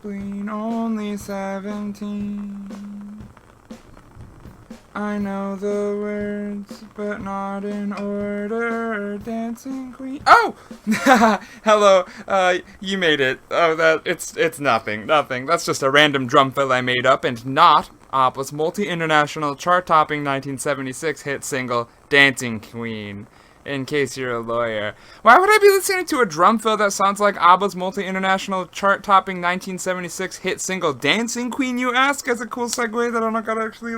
spleen, only 17. I know the words, but not in order. Dancing Queen. Oh! Hello. You made it. Oh, it's nothing. That's just a random drum fill I made up, and not ABBA's multi-international chart-topping 1976 hit single, Dancing Queen. In case you're a lawyer. Why would I be listening to a drum fill that sounds like ABBA's multi-international chart-topping 1976 hit single, Dancing Queen, you ask? As a cool segue that I'm not gonna actually,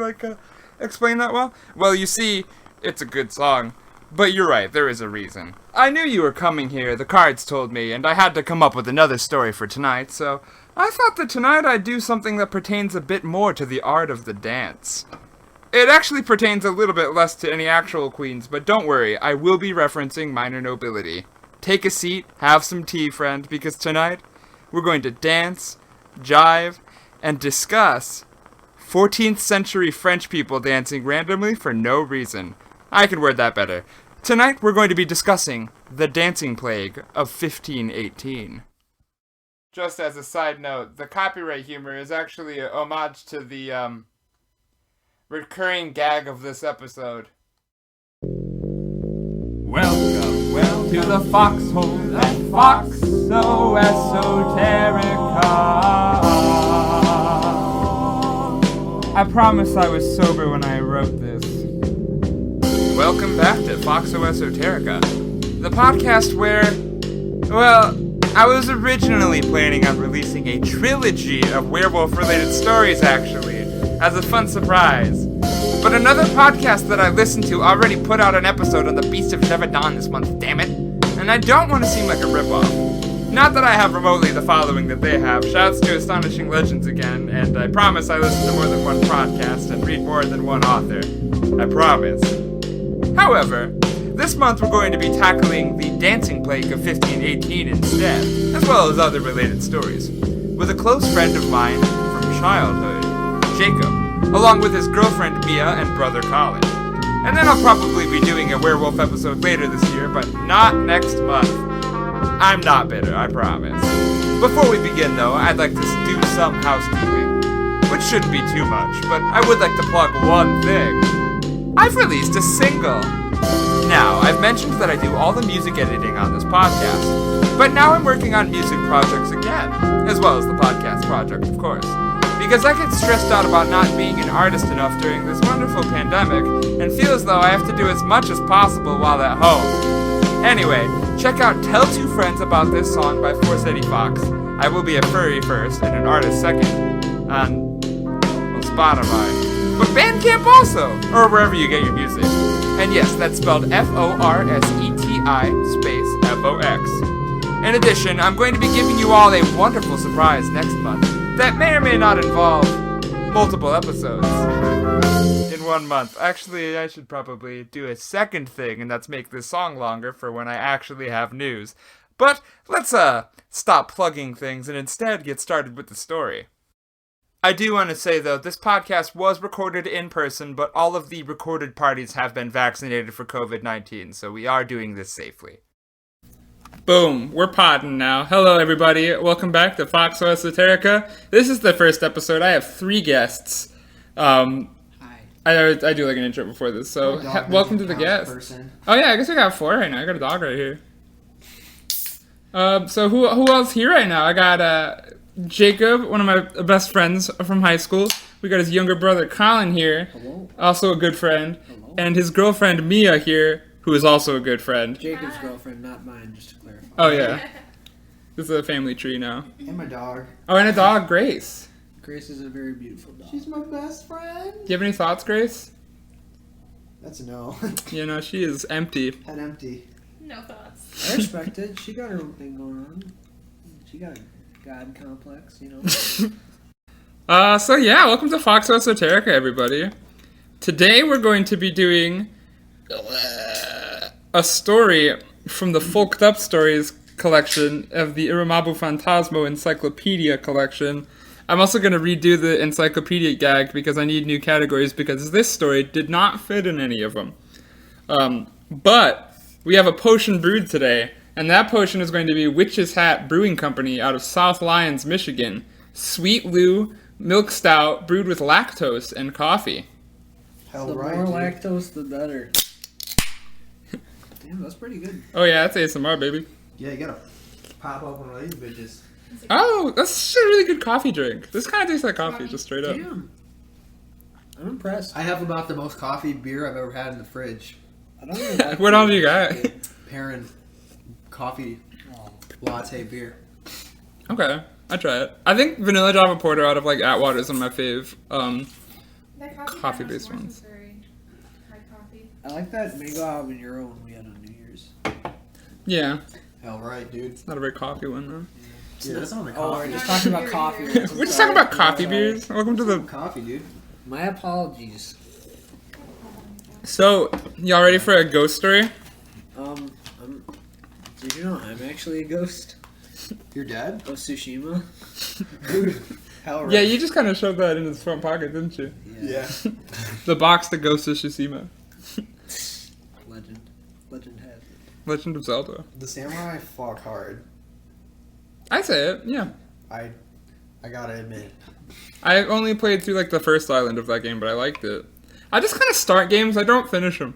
explain that well? Well, you see, it's a good song. But you're right, there is a reason. I knew you were coming here, the cards told me, and I had to come up with another story for tonight, so I thought that tonight I'd do something that pertains a bit more to the art of the dance. It actually pertains a little bit less to any actual queens, but don't worry, I will be referencing minor nobility. Take a seat, have some tea, friend, because tonight we're going to dance, jive, and discuss 14th century French people dancing randomly for no reason. I can word that better. Tonight we're going to be discussing the dancing plague of 1518. Just as a side note, the copyright humor is actually a homage to the, recurring gag of this episode. Welcome to the Foxxo and Foxxo Esoterica. I promise I was sober when I wrote this. Welcome back to Foxxo Esoterica, the podcast where, well, I was originally planning on releasing a trilogy of werewolf-related stories, actually, as a fun surprise. But another podcast that I listened to already put out an episode on the Beast of Shevadon this month, damn it, and I don't want to seem like a ripoff. Not that I have remotely the following that they have. Shouts to Astonishing Legends again, and I promise I listen to more than one podcast and read more than one author. I promise. However, this month we're going to be tackling the dancing plague of 1518 instead, as well as other related stories, with a close friend of mine from childhood, Jacob, along with his girlfriend Mia and brother Colin. And then I'll probably be doing a werewolf episode later this year, but not next month. I'm not bitter, I promise. Before we begin though, I'd like to do some housekeeping, which shouldn't be too much, but I would like to plug one thing. I've released a single. Now, I've mentioned that I do all the music editing on this podcast, but now I'm working on music projects again, as well as the podcast project, of course. Because I get stressed out about not being an artist enough during this wonderful pandemic, and feel as though I have to do as much as possible while at home. Anyway, check out Tell Two Friends About This Song by Foxxo Fox. I will be a furry first and an artist second on Spotify. But Bandcamp also, or wherever you get your music. And yes, that's spelled F-O-R-S-E-T-I space F-O-X. In addition, I'm going to be giving you all a wonderful surprise next month that may or may not involve multiple episodes in 1 month. Actually, I should probably do a second thing, and that's make this song longer for when I actually have news. But let's stop plugging things and instead get started with the story. I do want to say, though, this podcast was recorded in person, but all of the recorded parties have been vaccinated for COVID-19, so we are doing this safely. Boom, we're podding now. Hello, everybody. Welcome back to Foxxo Esoterica. This is the first episode. I have 3 guests. Hi. I do like an intro before this, so welcome to the guest. Person. Oh, yeah, I guess I got 4 right now. I got a dog right here. So who else here right now? I got Jacob, one of my best friends from high school. We got his younger brother Colin here, hello. Also a good friend, hello. And his girlfriend Mia here, who is also a good friend. Jacob's girlfriend, not mine, just to clarify. Oh yeah, this is a family tree now. And my dog. Oh, and a dog, Grace. Grace is a very beautiful dog. She's my best friend. Do you have any thoughts, Grace? That's a no. You know, she is empty. And empty. No thoughts. I respect it. She got her own thing going on. She got God complex, you know. So yeah, welcome to Foxxo Esoterica, everybody. Today we're going to be doing a story from the Folked Up Stories collection of the Iramabu Phantasmo Encyclopedia collection. I'm also going to redo the encyclopedia gag because I need new categories because this story did not fit in any of them. But we have a potion brewed today, and that potion is going to be Witch's Hat Brewing Company out of South Lyons, Michigan. Sweet Lou Milk Stout brewed with lactose and coffee. The more lactose, the better. Damn, that's pretty good. Oh yeah, that's ASMR, baby. Yeah, you gotta pop open one of these bitches. Oh, that's a really good coffee drink. This kind of tastes like coffee, just straight up. Damn. I'm impressed. I have about the most coffee beer I've ever had in the fridge. I don't even like What all do you got? Perrin coffee latte beer. Okay, I try it. I think Vanilla Java Porter out of like Atwater is one of my fave That coffee-based ones. Very high coffee. I like that mango habanero one we had on New Year's. Yeah, Hell right, dude. it's not a very coffee one though. Yeah, that's on the Oh, we're coffee. just talking about coffee. We're just talking about coffee beers. Welcome to the... Coffee, dude. My apologies. So, y'all ready for a ghost story? Did you know I'm actually a ghost Your dad? of Tsushima? Dude. Hell right. Yeah, you just kind of shoved that in his front pocket, didn't you? Yeah. The box that Ghost of Tsushima. Legend has it. Legend of Zelda. The samurai fought hard. I say it, yeah. I gotta admit. I only played through like the first island of that game, but I liked it. I just kind of start games, I don't finish them.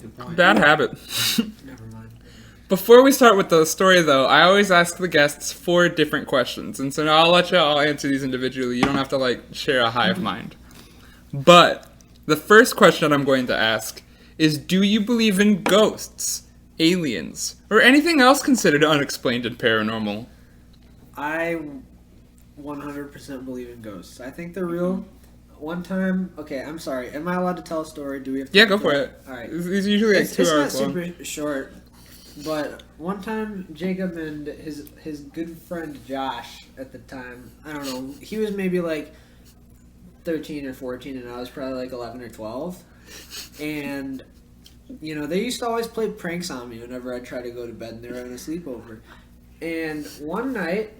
Good point. Bad habit. Never mind. Before we start with the story, though, I always ask the guests 4 different questions, and so now I'll let you all answer these individually. You don't have to like share a hive mind. But the first question I'm going to ask is: do you believe in ghosts, aliens, or anything else considered unexplained and paranormal? I 100% believe in ghosts. I think they're real. One time, okay, I'm sorry. Am I allowed to tell a story? Do we have to? Yeah, go for it. All right. It's usually like 2 It's not hours long. super short, but one time Jacob and his good friend Josh at the time, I don't know, he was maybe like 13 or 14 and I was probably like 11 or 12. And, you know, they used to always play pranks on me whenever I'd try to go to bed and they were having a sleepover. And one night,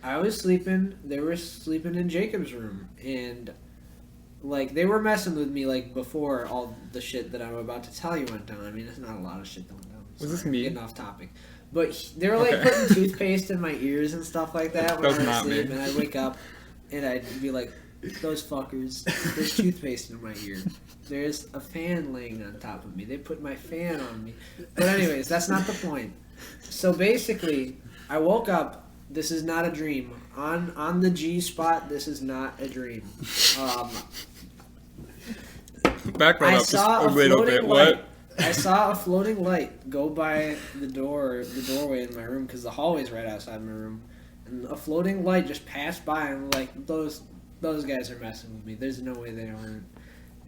I was sleeping, they were sleeping in Jacob's room, and like, they were messing with me, like, before all the shit that I'm about to tell you went down. I mean, it's not a lot of shit that went down. Was this Sorry, me? Getting off topic. But they were, like, Okay. putting toothpaste in my ears and stuff like that when That was I was not me. asleep. And I'd wake up, and I'd be like, those fuckers, there's toothpaste in my ear. There's a fan laying on top of me. They put my fan on me. But anyways, that's not the point. So basically, I woke up. This is not a dream. On the G spot, this is not a dream. Back that I up just saw a a little bit. floating What? light. I saw a floating light go by the doorway in my room, because the hallway's right outside my room, and a floating light just passed by, and I'm like, those guys are messing with me. There's no way they aren't.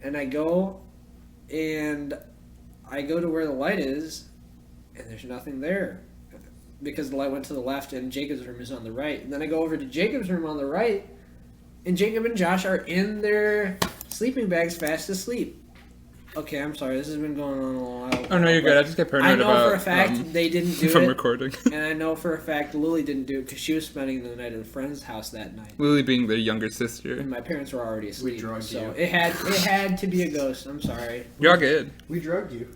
And I go to where the light is, and there's nothing there, because the light went to the left, and Jacob's room is on the right. And then I go over to Jacob's room on the right, and Jacob and Josh are in their sleeping bags fast asleep. Okay, I'm sorry. This has been going on a while. Oh no, you're good. I just get I paranoid know about for a fact they didn't do from it, recording. and I know for a fact Lily didn't do it because she was spending the night at a friend's house that night, Lily being the younger sister. and my parents were already asleep. drugged so you. it had to be a ghost. I'm sorry. You're all good. We drugged you.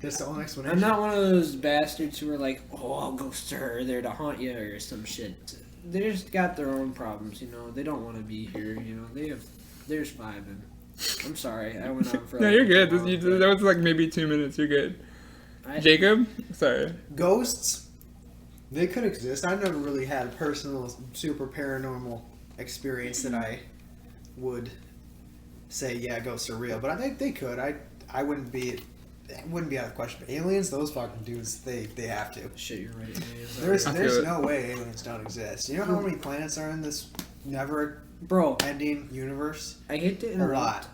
That's the only explanation. I'm not one of those bastards who are like, oh, ghosts are there to haunt you or some shit. They just got their own problems, you know. They don't want to be here, you know. There's 5 and I'm sorry, I went on for. No, like, you're good. too long, That was like maybe 2 minutes. You're good. I- Jacob? Sorry. Ghosts, they could exist. I've never really had a personal, super paranormal experience that I would say, yeah, ghosts are real. But I think they could. I wouldn't be. It wouldn't be out of the question. But aliens, those fucking dudes, they have to. Shit, you're right. There's I feel it. no way aliens don't exist. You know how many planets are in this Bro, never-ending universe? I hate to A interrupt. lot.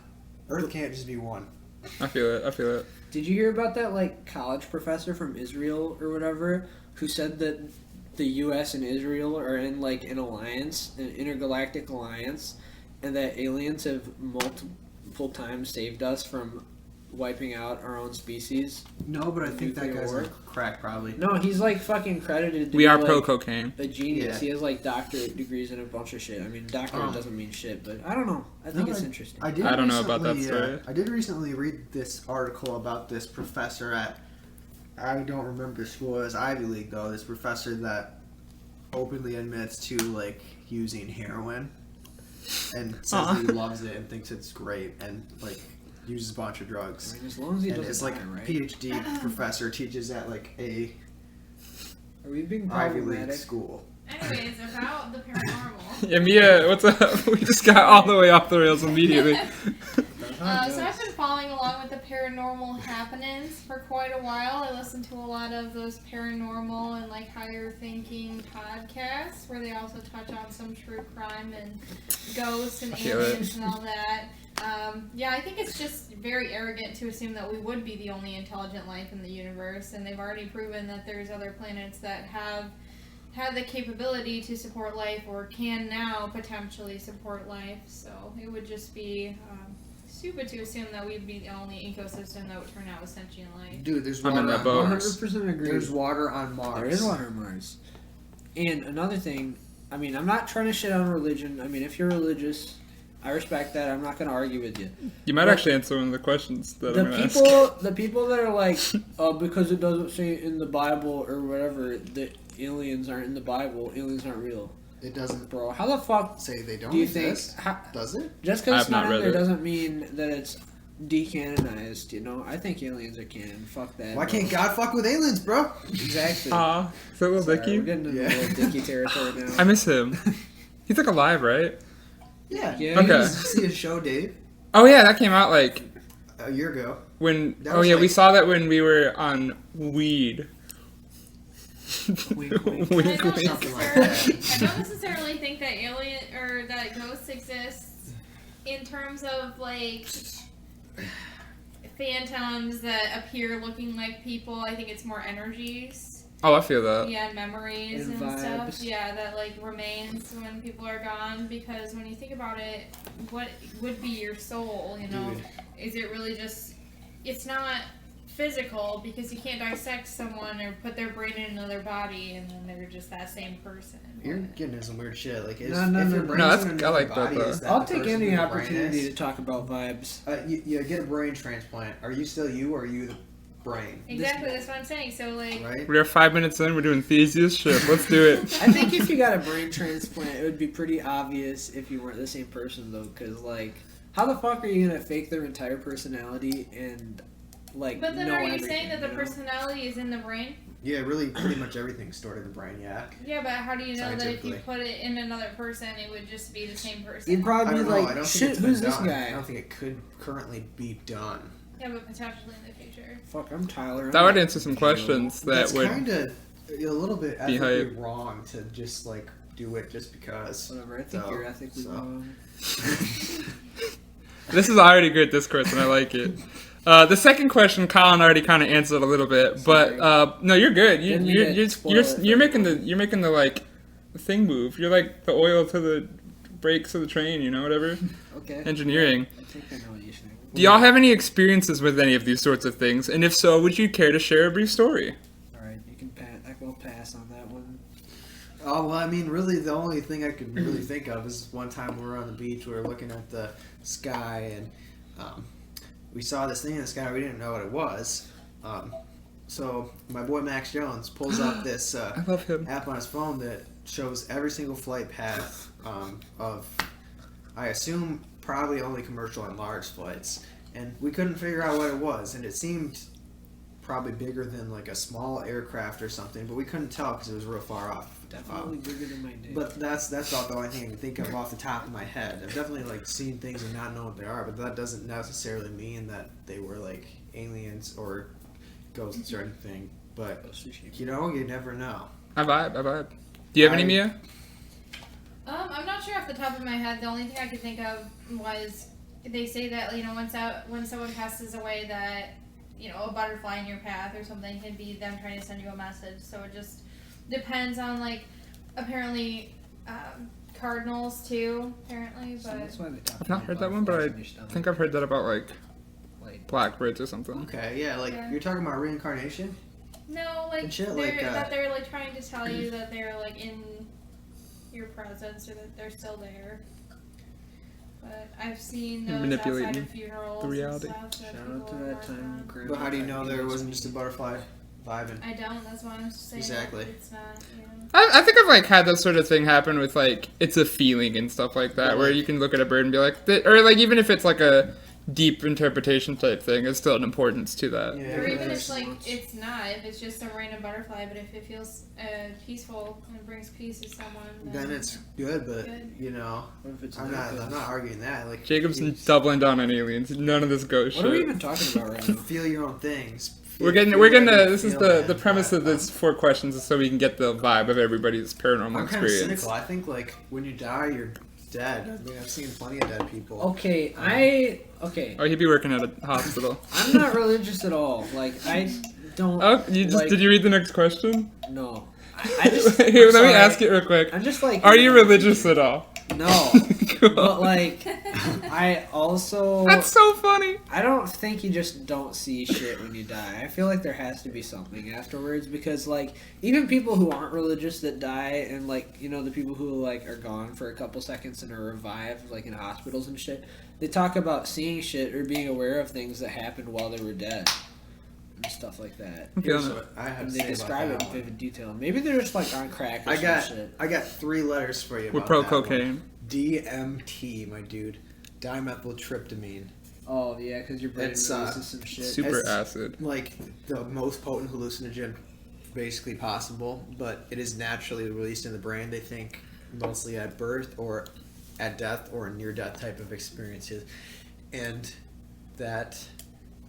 Earth can't just be one. I feel it. Did you hear about that like college professor from Israel or whatever who said that the U.S. and Israel are in like an alliance, an intergalactic alliance, and that aliens have multiple times saved us from wiping out our own species? No, but I think that Nuclear guy's war? a crack, probably. No, he's like fucking credited to We be are like pro cocaine. a genius. Yeah. He has like doctorate degrees in a bunch of shit. I mean, doctorate doesn't mean shit, but I don't know. I think it's interesting. I don't know about that recently, story. I did recently read this article about this professor at, I don't remember the school, it was Ivy League though, this professor that openly admits to like using heroin and says that he loves it and thinks it's great and like uses a bunch of drugs. I mean, as long as he And doesn't it's like die, right? PhD professor teaches at like a Are we being Ivy League problematic? school. Anyways, about the paranormal. Yeah, Mia, what's up? We just got all the way off the rails immediately. So I've been following along with the paranormal happenings for quite a while. I listen to a lot of those paranormal and like higher thinking podcasts where they also touch on some true crime and ghosts and aliens and all that. Yeah, I think it's just very arrogant to assume that we would be the only intelligent life in the universe, and they've already proven that there's other planets that have the capability to support life or can now potentially support life. So it would just be stupid to assume that we'd be the only ecosystem that would turn out with sentient life. Dude, there's I'm in water that on boat. Mars. 100% agree. There's water on Mars. There is water on Mars. And another thing, I mean, I'm not trying to shit on religion. I mean, if you're religious, I respect that. I'm not going to argue with you. You might actually answer one of the questions that I'm going to ask. The people that are like, because it doesn't say in the Bible or whatever that aliens aren't in the Bible, aliens aren't real. It doesn't Bro, how the fuck say they don't do you exist. think... Does it? Just I because have it's not not in read there it. doesn't mean that it's decanonized, you know? I think aliens are canon. Fuck that. Why bro. can't God fuck with aliens, bro? Exactly. Aw, is that little Sorry, Dicky? we're getting into Yeah. little Dicky territory now. I miss him. He's like alive, right? Yeah. Yeah. Okay. Did you see his show, Dave? Oh yeah, that came out like A year ago. when. That Oh was yeah, we like- saw that when we were on weed. Wink, wink. I wink, don't, wink. Something like that. I don't necessarily think that alien or that ghosts exist in terms of like phantoms that appear looking like people. I think it's more energies. Oh, I feel that. Yeah, memories And and stuff. vibes. Yeah, that like remains when people are gone. Because when you think about it, what would be your soul? You know, Dude. is it really just? It's not physical because you can't dissect someone or put their brain in another body and then they're just that same person. You're getting into some weird shit. Like, No, no, if no, your no. brain's No, that's- in a I different like that, body, though. is that I'll the take person any your brain opportunity is? to talk about vibes. You get a brain transplant. Are you still you or are you the brain? Exactly, that's what I'm saying. So like, Right? We are 5 minutes in. We're doing Theseus shit. Let's do it. I think if you got a brain transplant, it would be pretty obvious if you weren't the same person, though, because, like, how the fuck are you going to fake their entire personality and, like, but then know are you everything, saying that the you know? personality is in the brain? Yeah, really, pretty much everything's stored in the brain, yeah. Yeah, but how do you know that if you Scientifically. put it in another person, it would just be the same person? You'd I probably be don't know. I like, don't think shit, it's been who's this done. I guy? don't think it could currently be done. Yeah, but potentially in the future. Fuck, I'm Tyler. That I'm would not answer some you. questions that That's would. kind of a little bit be ethically hype. wrong to just, like, do it just because. Whatever, I think So- you're ethically so. wrong. This is already good discourse, and I like it. The second question, Colin already kind of answered a little bit, but no, you're good. Didn't mean to spoil it You're for making the like thing move. You're like the oil to the brakes of the train. You know, whatever. Okay. Engineering. I think I know what you're saying. Do y'all have any experiences with any of these sorts of things? And if so, would you care to share a brief story? Alright, you can pass. I will pass on that one. Oh, well, I mean, really, the only thing I could really think of is one time we were on the beach, we were looking at the sky, and we saw this thing in the sky, we didn't know what it was. So my boy Max Jones pulls up this I love him. app on his phone that shows every single flight path of, I assume, probably only commercial and large flights. And we couldn't figure out what it was, and it seemed probably bigger than like a small aircraft or something, but we couldn't tell because it was real far off. Definitely bigger than my dick. But that's not the only thing I can think of off the top of my head. I've definitely like seen things and not know what they are, but that doesn't necessarily mean that they were like aliens or ghosts or anything. But you know, you never know. I vibe. Do you have any, Mia? I'm not sure off the top of my head. The only thing I could think of was they say that, you know, when someone passes away that, you know, a butterfly in your path or something could be them trying to send you a message. So it just depends on, like, apparently cardinals too, apparently. So But that's why they talk I've not about heard that one, but I butterflies in your stomach. think I've heard that about like Like, blackbirds or something. Okay, yeah, like Yeah. you're talking about reincarnation. no, like And shit they're, like, that they're like trying to tell you that they're like in your presence or that they're still there. But I've seen those Manipulating outside of funerals the reality. and stuff. shout out to people that work time. on. Grandma But how do you tried know to there give us wasn't just a butterfly vibing? I don't. That's why I'm saying Exactly. It's not. You know. I think I've, like, had that sort of thing happen with, like, it's a feeling and stuff like that, where you can look at a bird and be like, or, like, even if it's, like, a deep interpretation type thing, there's still an importance to that. Yeah, or even if, like, it's not, if it's just a random butterfly, but if it feels peaceful and brings peace to someone, then it's good, but, you know, I'm not arguing that. Like, Jacob's doubling down on aliens. None of this ghost shit. What are we even talking about right now? Feel your own things. We're getting this is the premise of this 4 questions is so we can get the vibe of everybody's paranormal experience. I'm kind of cynical. I think, like, when you die, you're dead. I mean, I've seen plenty of dead people. Okay. Oh, he'd be working at a hospital. I'm not religious at all. Like, I don't... Oh, did you read the next question? No. I just... Here, let me ask it real quick. I'm just like... Are you religious at all? No. Cool. But, like, I also... That's so funny. I don't think you just don't see shit when you die. I feel like there has to be something afterwards because, like, even people who aren't religious that die and, like, you know, the people who, like, are gone for a couple seconds and are revived, like, in hospitals and shit, they talk about seeing shit or being aware of things that happened while they were dead. And stuff like that. Here's what I have and to they say describe it about in vivid detail. Maybe they're just, like, on crack or some shit. I got 3 letters for you. We're about pro that cocaine. One. DMT, my dude. Dimethyltryptamine. Oh, yeah, because your brain releases some shit. Super acid. Like, the most potent hallucinogen basically possible, but it is naturally released in the brain, they think, mostly at birth or at death or near-death type of experiences. And that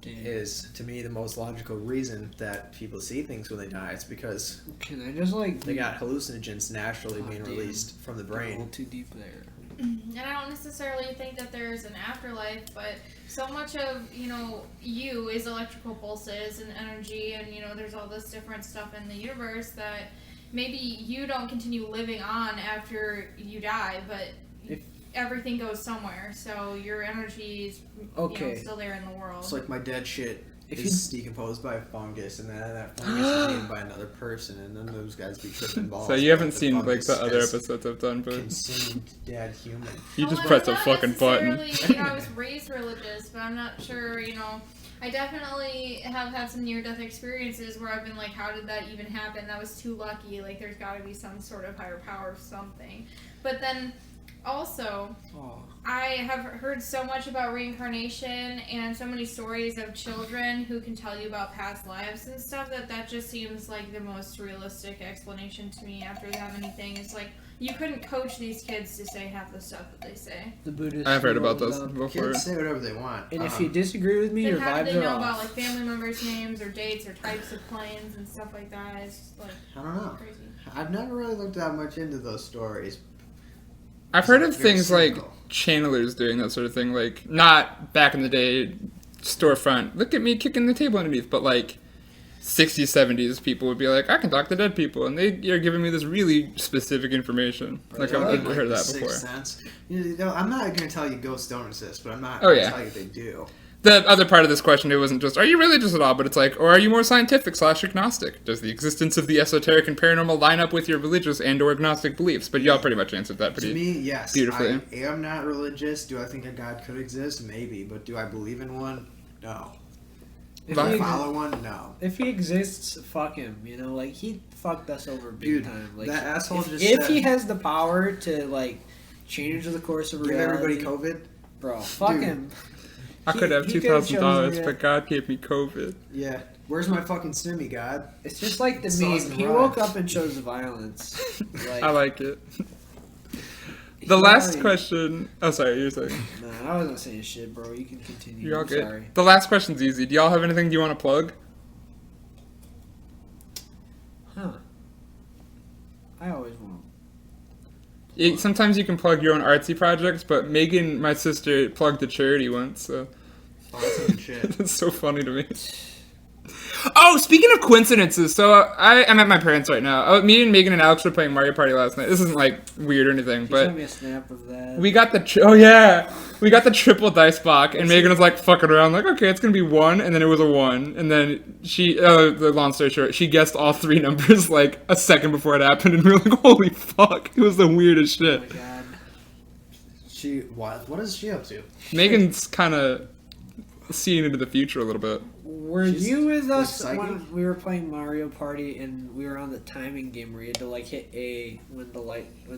is, to me, the most logical reason that people see things when they die. It's because can I just, like... they got hallucinogens naturally being released from the brain. A little too deep there. And I don't necessarily think that there's an afterlife, but so much of, you know, you is electrical pulses and energy, and, you know, there's all this different stuff in the universe that maybe you don't continue living on after you die, but everything goes somewhere, so your energy is you know, still there in the world. It's like my dead shit is decomposed by a fungus, and then that fungus is eaten by another person, and then those guys be tripping balls. So you haven't seen, like, the other episodes I've done, but... consumed dead human. You just press a fucking button. You know, I was raised religious, but I'm not sure, you know... I definitely have had some near-death experiences where I've been like, how did that even happen? That was too lucky. Like, there's got to be some sort of higher power or something. But then... Also, I have heard so much about reincarnation and so many stories of children who can tell you about past lives and stuff that just seems like the most realistic explanation to me after they have anything. It's like, you couldn't coach these kids to say half the stuff that they say. The Buddhists. I've heard about those before. Kids say whatever they want. And if you disagree with me, your vibes are off. How do they know about, like, family members' names or dates or types of planes and stuff like that? It's just, like, I don't know. Crazy. I've never really looked that much into those stories. I've heard of things like channelers doing that sort of thing, like, not back in the day, storefront, look at me kicking the table underneath, but, like, 60s, 70s people would be like, I can talk to dead people, and they are giving me this really specific information. Like, I've never heard of that before. Sense. You know, I'm not going to tell you ghosts don't exist, but I'm not going to tell you they do. The other part of this question, it wasn't just, are you religious at all? But it's like, or are you more scientific/agnostic? Does the existence of the esoteric and paranormal line up with your religious and or agnostic beliefs? But y'all pretty much answered that pretty beautifully. To me, yes. Beautifully. I am not religious. Do I think a God could exist? Maybe. But do I believe in one? No. Do I follow one? No. If he exists, fuck him. You know, like, he fucked us over big time. Like, that asshole if he has the power to, like, change the course of reality. Give everybody COVID? Bro, fuck him. I could have $2,000, but God gave me COVID. Yeah. Where's my fucking stimmy, God? It's just like the meme. He woke up and chose violence. Like, I like it. The last question... Oh, sorry, you're saying. Nah, I wasn't saying shit, bro. You can continue. You're all good. Sorry. The last question's easy. Do y'all have anything you want to plug? Huh. I always want to. Sometimes you can plug your own artsy projects, but Megan, my sister, plugged a charity once, so... Awesome shit. That's so funny to me. Oh, speaking of coincidences, so I'm at my parents' right now. Me and Megan and Alex were playing Mario Party last night. This isn't, like, weird or anything, but... Send me a snap of that. We got the... We got the triple dice box, and Megan was, like, fucking around, like, okay, it's gonna be 1, and then it was a 1, and then she... the long story short, she guessed all 3 numbers, like, a second before it happened, and we were like, holy fuck, it was the weirdest shit. Oh my god. What is she up to? Megan's kind of... seeing into the future a little bit. Were you with us like when we were playing Mario Party and we were on the timing game where you had to like hit A when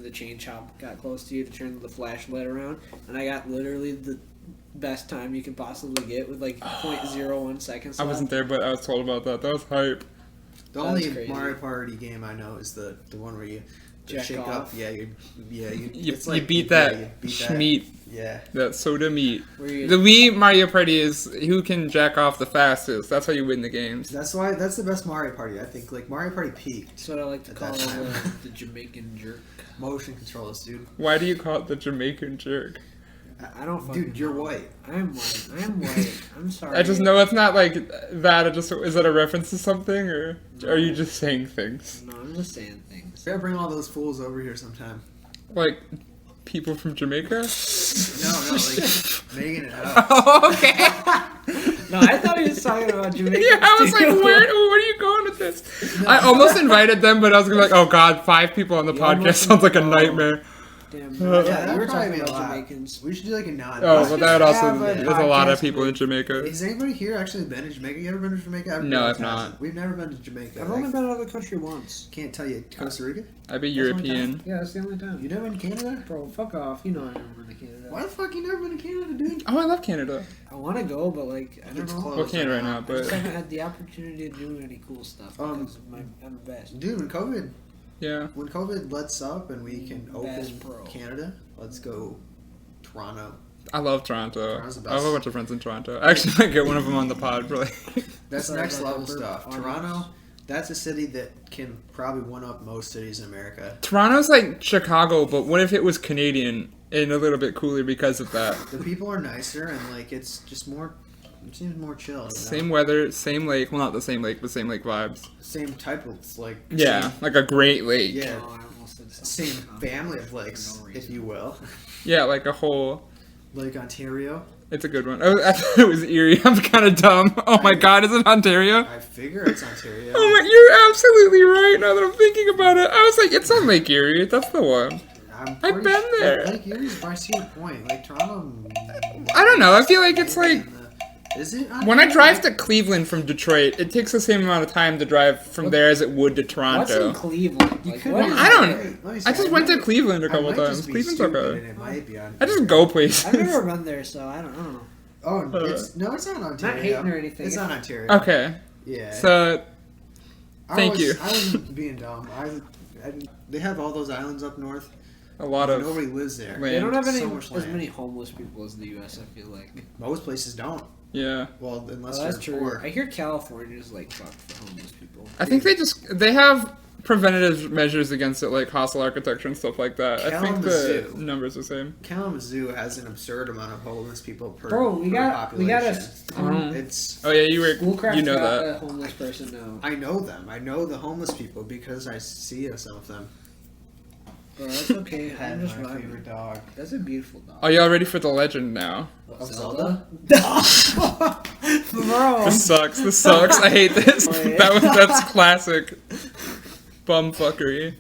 the chain chomp got close to you to turn the flashlight around, and I got literally the best time you could possibly get with like 0.01 seconds I left. wasn't there, but I was told about that. That was hype. The only Mario Party game I know is the one where you shake up. Yeah, you beat that schmeat. Yeah. That soda meat. The Wii Mario Party is who can jack off the fastest. That's how you win the games. That's the best Mario Party, I think. Like, Mario Party peaked. That's what I like to call the Jamaican jerk. Motion controls, dude. Why do you call it the Jamaican jerk? I don't fucking Dude, you're white. I'm white. I'm sorry. I just know it's not like that. Is that a reference to something, or are you just saying things? No, I'm just saying things. We gotta bring all those fools over here sometime. Like people from Jamaica? No, like making it up. Oh, okay. No, I thought he was talking about Jamaica. Yeah, I was like, where are you going with this? I almost invited them, but I was gonna be like, oh god, 5 people on the podcast sounds like a nightmare. Damn, Yeah, that we were would talking probably be a about lot. Jamaicans. We should do like a non. Oh, well, that also have a there's a lot of podcast people in with- Jamaica. Has anybody here actually been to Jamaica? You ever been to Jamaica? No, I've not. We've never been to Jamaica. I've only been out of the country once. Can't tell you. Costa Rica? I'd be That's the only European. time. Yeah, that's the only time. You never been to Canada? Bro, fuck off. You know I've never been to Canada. Why the fuck you never been to Canada, dude? Oh, I love Canada. I want to go, but like, I don't It's know. close. Well, Canada right now, I just but haven't had the opportunity to do any cool stuff because I'm the best. Dude, yeah. when COVID lets up and we can Best open pro. Canada, let's go Toronto. I love Toronto. Toronto's the I have a best. bunch of friends in Toronto. I actually might get one of them on the pod, really. That's Sorry next about level the stuff. burp. Toronto, that's a city that can probably one up most cities in America. Toronto's like Chicago, but what if it was Canadian and a little bit cooler because of that? The people are nicer and like it's just more. It seems more chill. You know? Same weather, same lake. Well, not the same lake, but same lake vibes. Same type of like. Yeah, Same, like a great lake. yeah. Oh, I almost said something. Same For family of lakes, no if reason. you will. Yeah, like a whole. Lake Ontario. It's a good one. Oh, I thought it was Erie. I'm kind of dumb. Oh my god, is it Ontario? I figure it's Ontario. Oh my, you're absolutely right now that I'm thinking about it. I was like, it's on Lake Erie. That's the one. I've been there. Lake Erie's by Cedar Point. Like Toronto. I don't know. I feel like it's like. Is it? When I drive to Cleveland from Detroit, it takes the same amount of time to drive from there as it would to What's in Toronto. Cleveland? You Like, could- what is I don't- there? Let me see. I just went to Cleveland a I couple might just times. be Cleveland's stupid okay. and it might be on. I just go places. I've never been there, so I don't know. Oh, it's no, it's not Ontario. Not hating or anything. It's not Ontario. Okay, Yeah. so thank you. I was being dumb. They have all those islands up north. a lot of Nobody lives there. land. They don't have So much as land. many homeless people as the U.S. I feel like. Most places don't. Yeah, Well, unless Oh, that's you're true. poor. I hear California's like fucked for homeless people. I think they have preventative measures against it, like hostile architecture and stuff like that. I think the Kalamazoo. numbers are the same. Kalamazoo has an absurd amount of homeless people per Bro, we per got population. Um, It's Oh yeah, you Schoolcraft know got that. a homeless person now. I know them. I know the homeless people because I see some of them. Bro, that's okay. Had I'm just my vibing. favorite dog. That's a beautiful dog. Are y'all ready for the legend now? What, Of Zelda? This Bro. sucks. This sucks. I hate this. Oh, yeah. That's classic bumfuckery.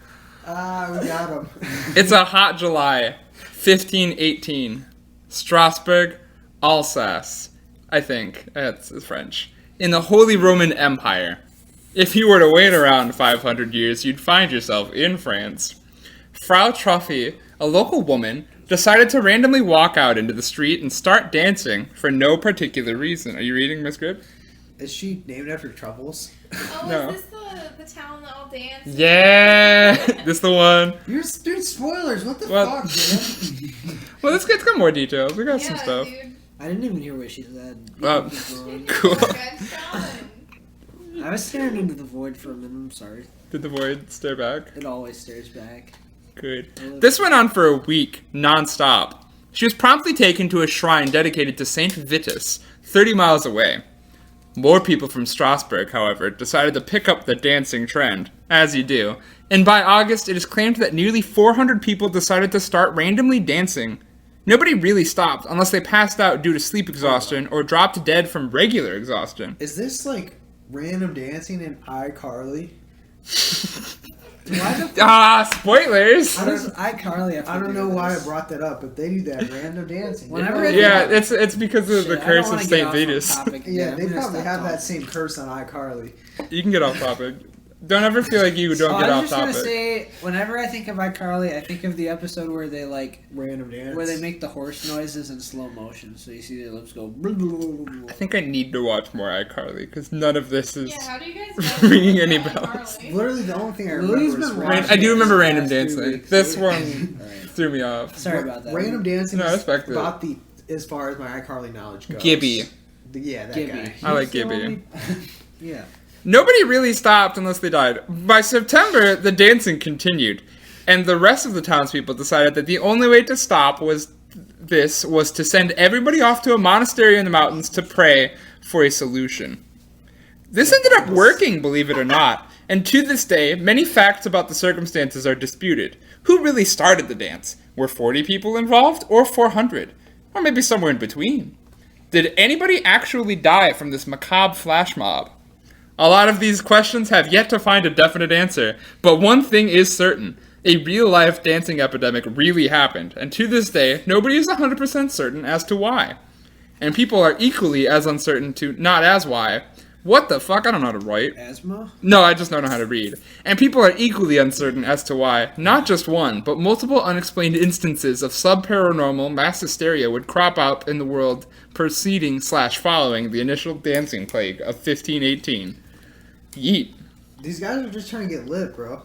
Ah, we got him. It's a hot July, 1518. Strasbourg, Alsace. I think that's French. In the Holy Roman Empire. If you were to wait around 500 years, you'd find yourself in France. Frau Trophy, a local woman, decided to randomly walk out into the street and start dancing for no particular reason. Are you reading my script? Is she named after Troubles? Oh, No. is this the town that all dance? Yeah, this the one. Dude, spoilers. What the Well- fuck, man? Well, let's get some more details. We got Yeah, some stuff. dude. I didn't even hear what she said. Oh. Cool. Good Sean. I was staring into the void for a minute. I'm sorry. Did the void stare back? It always stares back. Good. This went on for a week, non-stop. She was promptly taken to a shrine dedicated to Saint Vitus, 30 miles away. More people from Strasbourg, however, decided to pick up the dancing trend, as you do, and by August it is claimed that nearly 400 people decided to start randomly dancing. Nobody really stopped, unless they passed out due to sleep exhaustion or dropped dead from regular exhaustion. Is this like random dancing in iCarly? Spoilers. How does iCarly have to I don't do know with why I this? brought that up, but they do that random dancing. Whenever It's because of the Shit, I don't curse of wanna get St. off on Vetus. topic Yeah, again. they I'm gonna probably stop have that talking. same curse on iCarly. You can get off topic. Don't ever feel like you don't get I off was just topic. gonna say, whenever I think of iCarly, I think of the episode where they Random dance. where they make the horse noises in slow motion, so you see their lips go. Blah, blah, blah, blah. I think I need to watch more iCarly because none of this is Yeah, how do you guys know ringing any about bells. Carly? Literally the only thing I Lily's remember is been watching watching I do remember the random last 3 dancing. weeks. This one Alright. threw me off. Sorry about that. Random dancing No, I is respect it. about the as far as my iCarly knowledge goes. Gibby. Yeah, that Gibby. guy. I like He's the Gibby. only- Yeah. Nobody really stopped unless they died. By September, the dancing continued, and the rest of the townspeople decided that the only way to stop was to send everybody off to a monastery in the mountains to pray for a solution. This ended up working, believe it or not, and to this day, many facts about the circumstances are disputed. Who really started the dance? Were 40 people involved, or 400? Or maybe somewhere in between? Did anybody actually die from this macabre flash mob? A lot of these questions have yet to find a definite answer, but one thing is certain. A real-life dancing epidemic really happened, and to this day, nobody is 100% certain as to why. And people are equally as uncertain to not as why. What the fuck? I don't know how to write. Asthma? No, I just don't know how to read. And people are equally uncertain as to why not just one, but multiple unexplained instances of sub-paranormal mass hysteria would crop up in the world preceding/following the initial dancing plague of 1518. Yeet. These guys are just trying to get lit, bro.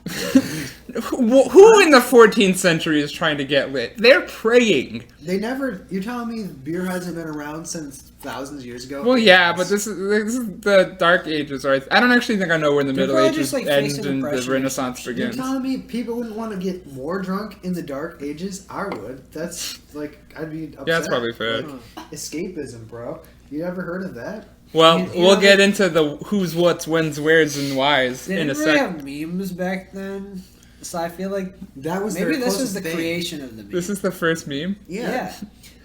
Who in the 14th century is trying to get lit? They're praying. They never. You're telling me beer hasn't been around since thousands of years ago? Well, yeah, but this is the Dark Ages, right? I don't actually think I know when the They're Middle probably Ages just, like, end facing and the oppression or Renaissance You're begins. telling me people wouldn't want to get more drunk in the Dark Ages? I would. That's like I'd be upset. Yeah, that's probably fair. Like, escapism, bro. You ever heard of that? Well, You we'll know, get into the who's, what's, when's, where's, and why's They in a didn't really second. have memes back then, so I feel like That was maybe their this closest was the thing. creation of the meme. This is the first meme. Yeah.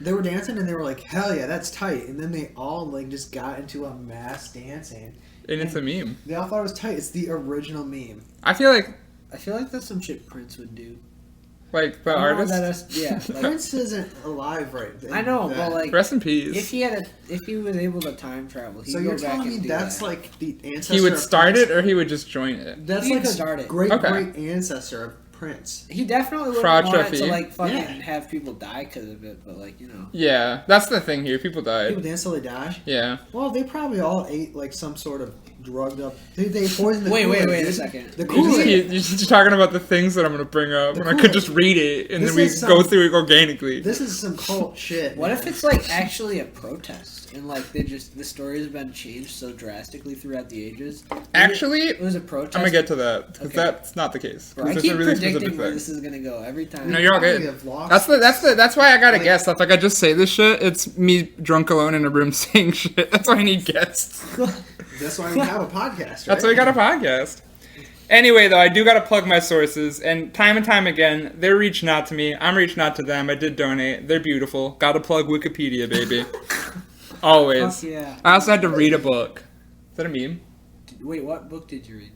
They were dancing and they were like, hell yeah, that's tight. And then they all like just got into a mass dancing. And it's a meme. They all thought it was tight. It's the original meme. I feel like that's some shit Prince would do. the I don't know artist. that is- yeah, like, Prince isn't alive right then. I know, but like, Rest in peace. if he was able to time travel, he'd So go you're back telling me and do that's that. like the ancestor He would of start Prince? it or he would just join it. That's He'd like start a it. great Okay. great ancestor of Prince. He definitely wouldn't Fraud want it Treffy. to like fucking Yeah. have people die because of it, but like Yeah, that's the thing here. People People died. dance till they die. Yeah. Well, they probably all ate like some sort of drugged up. They poisoned the Wait Kool-Aid, a dude. second. The You're Kool-Aid. just talking about the things that I'm going to bring up, The and I could Kool-Aid. just read it, and This then we is go some- through it organically. This is some cult shit. What man. if it's like actually a protest and like the story has been changed so drastically throughout the ages? Actually, It was a protest. I'm going to get to that, because Okay. that's not the case. Bro, I Because keep it's a really predicting specific where thing. this is gonna go every time. No, you're all Probably good. have lost- That's why I gotta Like- guess stuff. Like I just say this shit. It's me drunk alone in a room saying shit. That's why I need guests. That's why we have a podcast, right? That's why we got a podcast. Anyway, though, I do gotta plug my sources, and time again, they're reaching out to me. I'm reaching out to them. I did donate. They're beautiful. Gotta plug Wikipedia, baby. Always. Fuck yeah. I also had to read a book. Is that a meme? Wait, what book did you read?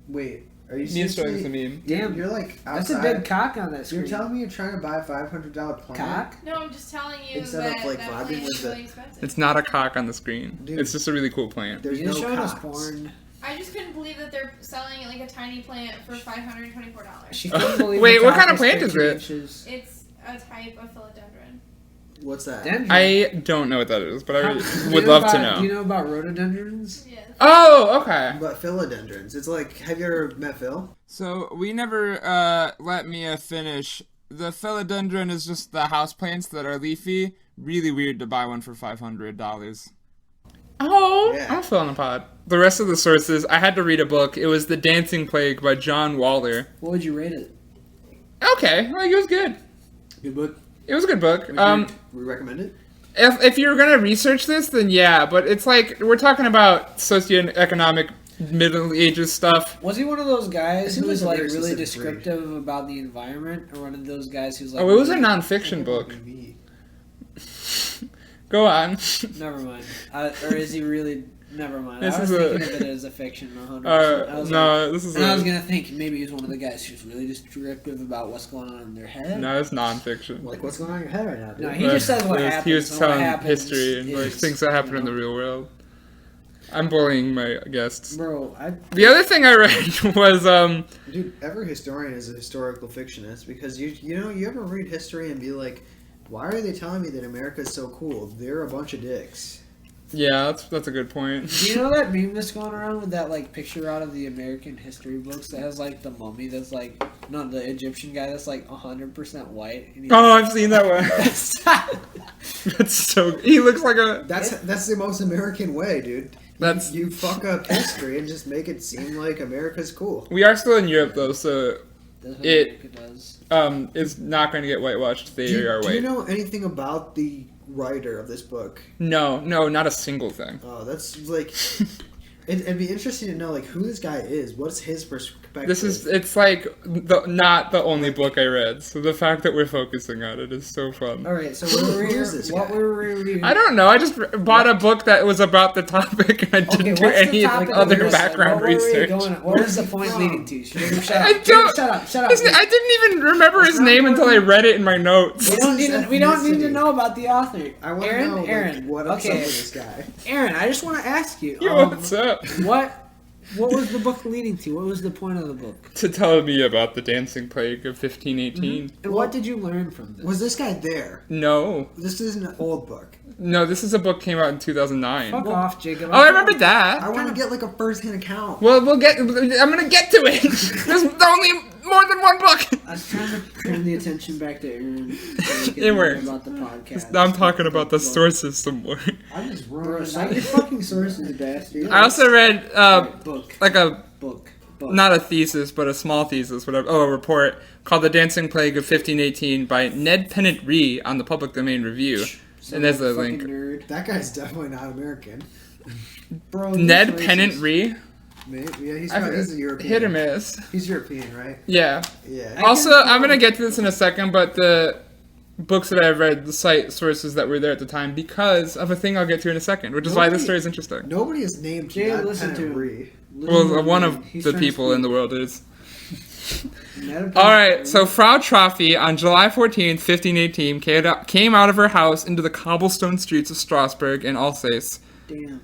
Wait, are you Me and Stoic is a seriously? meme. Damn, You're like that's a outside. big cock on that screen. You're telling me you're trying to buy a $500 plant? cock? No, I'm just telling you Instead of, that like, that vibing plant with is the- really expensive. It's not a cock on the screen. Dude. It's just a really cool plant. There's You're no showing us cocks. porn. I just couldn't believe that they're selling it like a tiny plant for $524. She couldn't believe Wait, the what cock kind of was plant is 15 it? inches. It's a type of philodendron. What's that? Dendron. I don't know what that is, but I Do you would know love to about- know. Do you know about rhododendrons? Yeah. Oh, okay. But philodendrons. It's like, have you ever met Phil? So we never let Mia finish. The philodendron is just the houseplants that are leafy. Really weird to buy one for $500. Oh, Yeah. I'm feeling the pod. The rest of the sources, I had to read a book. It was The Dancing Plague by John Waller. What would you rate it? Okay, like it was good. Good book. It was a good book. We recommend it. If you're gonna research this, then yeah. But it's like we're talking about socioeconomic Middle Ages stuff. Was he one of those guys It who was seems like like a very really specific breed. descriptive about the environment, or one of those guys who's like? Oh, it was a really- nonfiction book. Go on. Never mind. Or is he really Never mind. This I was is thinking of it as a fiction. 100%. I was gonna think maybe he's one of the guys who's really descriptive about what's going on in their head. No, it's nonfiction. Like, what's going on in your head right now, dude? No, he just says what happens. He was telling history and is, things that happen in the real world. I'm bullying my guests. Bro, the other thing I read was Dude, every historian is a historical fictionist because you ever read history and be like, why are they telling me that America is so cool? They're a bunch of dicks. Yeah, that's a good point. Do you know that meme that's going around with that like picture out of the American history books that has like the mummy that's like the Egyptian guy that's like 100% white? And I've seen that one. That's so. He looks like a. That's the most American way, dude. You fuck up history and just make it seem like America's cool. We are still in Europe though, so America does. Is not going to get whitewashed. They are white. Do you know anything about the writer of this book? No, not a single thing. Oh, that's like it'd be interesting to know like who this guy is. What's his perspective? It's like not the only book I read. So the fact that we're focusing on it is so fun. All right, so what were we reading? I don't know. I just bought a book that was about the topic, and I didn't do any other background research. What was the point leading to? Shut up. I didn't even remember his name until I read it in my notes. We don't need to know about the author. I want to know Aaron. What's up with this guy? Aaron, I just want to ask you. What's up? What was the book leading to? What was the point of the book? To tell me about the dancing plague of 1518. And what did you learn from this? Was this guy there? No. This isn't an old book. No, this is a book came out in 2009. Fuck off, Jacob. I remember that. I want to get like a first-hand account. Well, I'm gonna get to it. There's only more than one book. I was trying to turn the attention back to Aaron. It works. About the podcast. I'm talking about the sources some more. I just Bro, cite your fucking sources, bastard. I also read book. like a book. Not a thesis, but a small thesis, whatever. Oh, a report called "The Dancing Plague of 1518" by Ned Pennant Ree on the Public Domain Review. And there's the link. Nerd. That guy's definitely not American. Bro, Ned Pennant Ree? Yeah, he's a European. Hit or miss. He's European, right? Yeah. Yeah. Also, I'm going to get to this in a second, but the books that I've read, the cite sources that were there at the time, because of a thing I'll get to in a a which is why this story is interesting. Nobody is named Jay, listen to Ree. Well, one of the people in the world is. Alright, so Frau Trophy on July 14th, 1518, came out of her house into the cobblestone streets of Strasbourg in Alsace. Damn.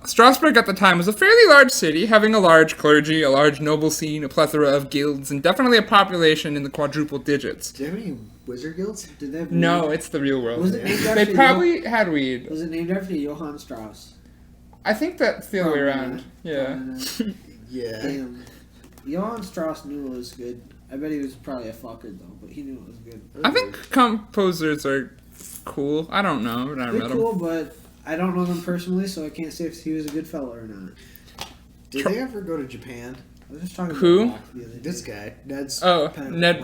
Strasbourg at the time was a fairly large city, having a large clergy, a large noble scene, a plethora of guilds, and definitely a population in the quadruple digits. Do you have any wizard guilds? Did they have No, it's the real world. Was it named after they probably had weed. Was it named after Johann Strauss? I think that's the other way around. Yeah. Yeah. Damn. Johann Strauss knew it was good. I bet he was probably a fucker though, but he knew it was good. I think composers are cool. I don't know. I've never met cool, them. but I don't know them personally, so I can't say if he was a good fellow or not. Did they ever go to Japan? I was just talking Who? about Bach the other day. This guy, Ned's. Ned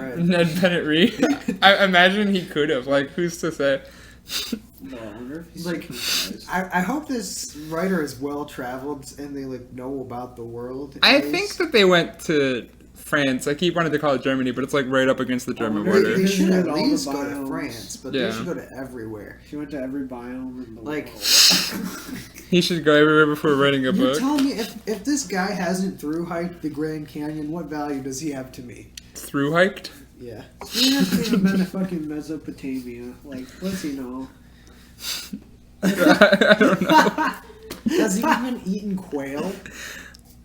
Pennant Ree. I imagine he could have. Like, who's to say? No, I wonder if he's Like, I hope this writer is well traveled and they like know about the world. I think that they went to France. I keep wanting to call it Germany, but it's like right up against the German border. They should at all the least go to biomes. France, but Yeah. they should go to everywhere. She went to every biome in the Like, world. He should go everywhere before writing a you book. tell me if this guy hasn't through hiked the Grand Canyon, what value does he have to me? Through hiked? Yeah. He hasn't even been to fucking Mesopotamia. Like, what's he know? I don't know. Has he even eaten quail?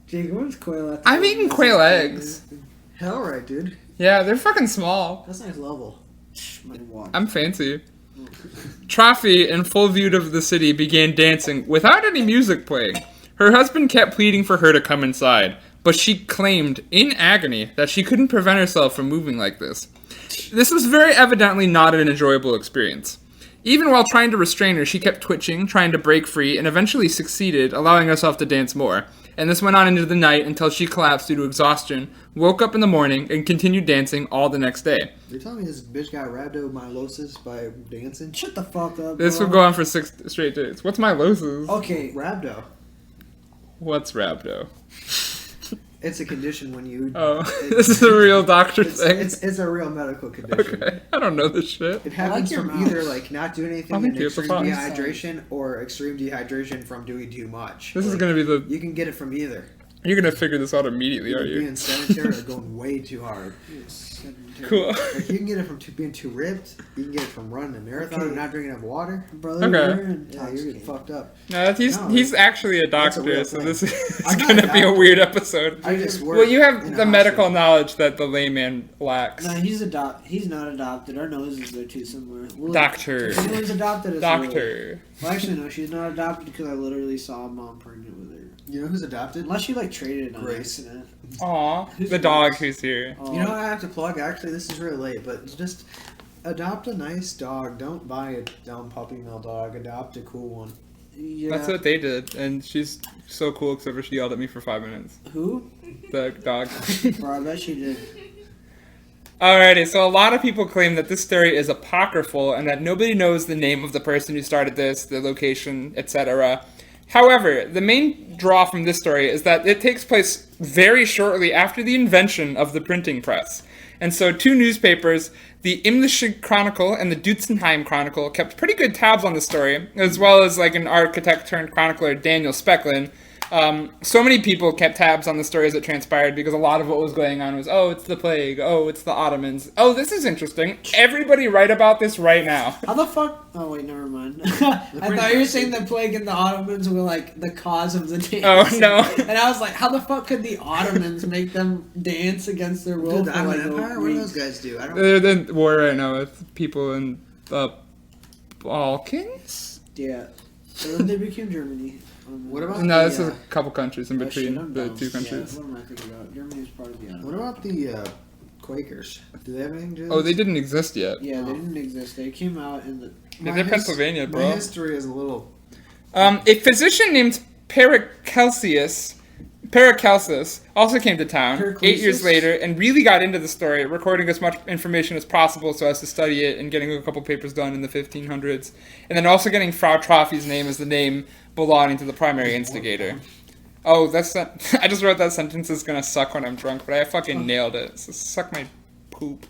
Jake, what's quail at? I've eaten quail eggs. Hell right, dude. Yeah, they're fucking small. That's nice level. My watch. I'm fancy. Trophy, in full view of the city, began dancing without any music playing. Her husband kept pleading for her to come inside, but she claimed, in agony, that she couldn't prevent herself from moving like this. This was very evidently not an enjoyable experience. Even while trying to restrain her, she kept twitching, trying to break free, and eventually succeeded, allowing herself to dance more. And this went on into the night until she collapsed due to exhaustion, woke up in the morning, and continued dancing all the next day. You're telling me this bitch got rhabdomyolysis by dancing? Shut the fuck up, This bro. would go on for 6 straight days. What's mylosis? Okay. Rhabdo. What's rhabdo? It's a condition when you. This is a real doctor thing. It's a real medical condition. Okay, I don't know this shit. It happens from either like not doing anything and extreme Fox. dehydration, or extreme dehydration from doing too much. This is gonna be the. You can get it from either. You're gonna figure this out immediately, are you? Being sedentary or going way too hard. Cool. Like you can get it from being too ripped. You can get it from running a marathon and not drinking enough water. Brother, Okay. Yeah, you're getting fucked up. No, he's actually a That's a doctor, real so thing. this is I'm not gonna be a doctor. weird episode. I just work Well, you have in a the medical hospital. knowledge that the layman lacks. No, he's not adopted. Our noses are too similar. Doctor. If anyone's adopted, it's Doctor. Well, actually, no, she's not adopted because I literally saw a mom pregnant with her. You know who's adopted? Unless she like traded it on Grace. accident. Aw, Who's the dog Grace? who's here. Oh. You know what I have to plug? Actually, this is really late, but just adopt a nice dog. Don't buy a dumb puppy mill dog. Adopt a cool one. Yeah. That's what they did, and she's so cool except for she yelled at me for 5 minutes. Who? The dog. Bro, I bet she did. Alrighty, so a lot of people claim that this story is apocryphal and that nobody knows the name of the person who started this, the location, etc. However, the main draw from this story is that it takes place very shortly after the invention of the printing press. And so two newspapers, the Imlische Chronicle and the Dutzenheim Chronicle, kept pretty good tabs on the story, as well as like an architect turned chronicler, Daniel Specklin. So many people kept tabs on the story as it transpired because a lot of what was going on was, oh, it's the plague, oh, it's the Ottomans. Oh, this is interesting. Everybody write about this right now. How the fuck? Oh wait, never mind. I thought you were saying the plague and the Ottomans were like the cause of the dance. Oh, no. And I was like, how the fuck could the Ottomans make them dance against their will? Dude, the for, Ottoman like, Empire? What do those guys do? I don't. They're in war right now with people in the Balkans? Yeah. So then they became Germany. What about No, the, this is a couple countries in Oh, between shit, I'm the dumb. two Yeah, countries. what am I thinking about? Germany is part of the What Ottoman. about the Quakers? Do they have anything to do with Oh, they this? didn't exist yet. Yeah, they didn't exist. They came out in the. They're Pennsylvania, My bro. history is a little. A physician named Paracelsus also came to town 8 years Paracelsus? later and really got into the story, recording as much information as possible so as to study it and getting a couple papers done in the 1500s. And then also getting Frau Trophy's name as the name belonging to the primary instigator. Oh, I just wrote that sentence is gonna suck when I'm drunk, but I fucking nailed it. So suck my poop.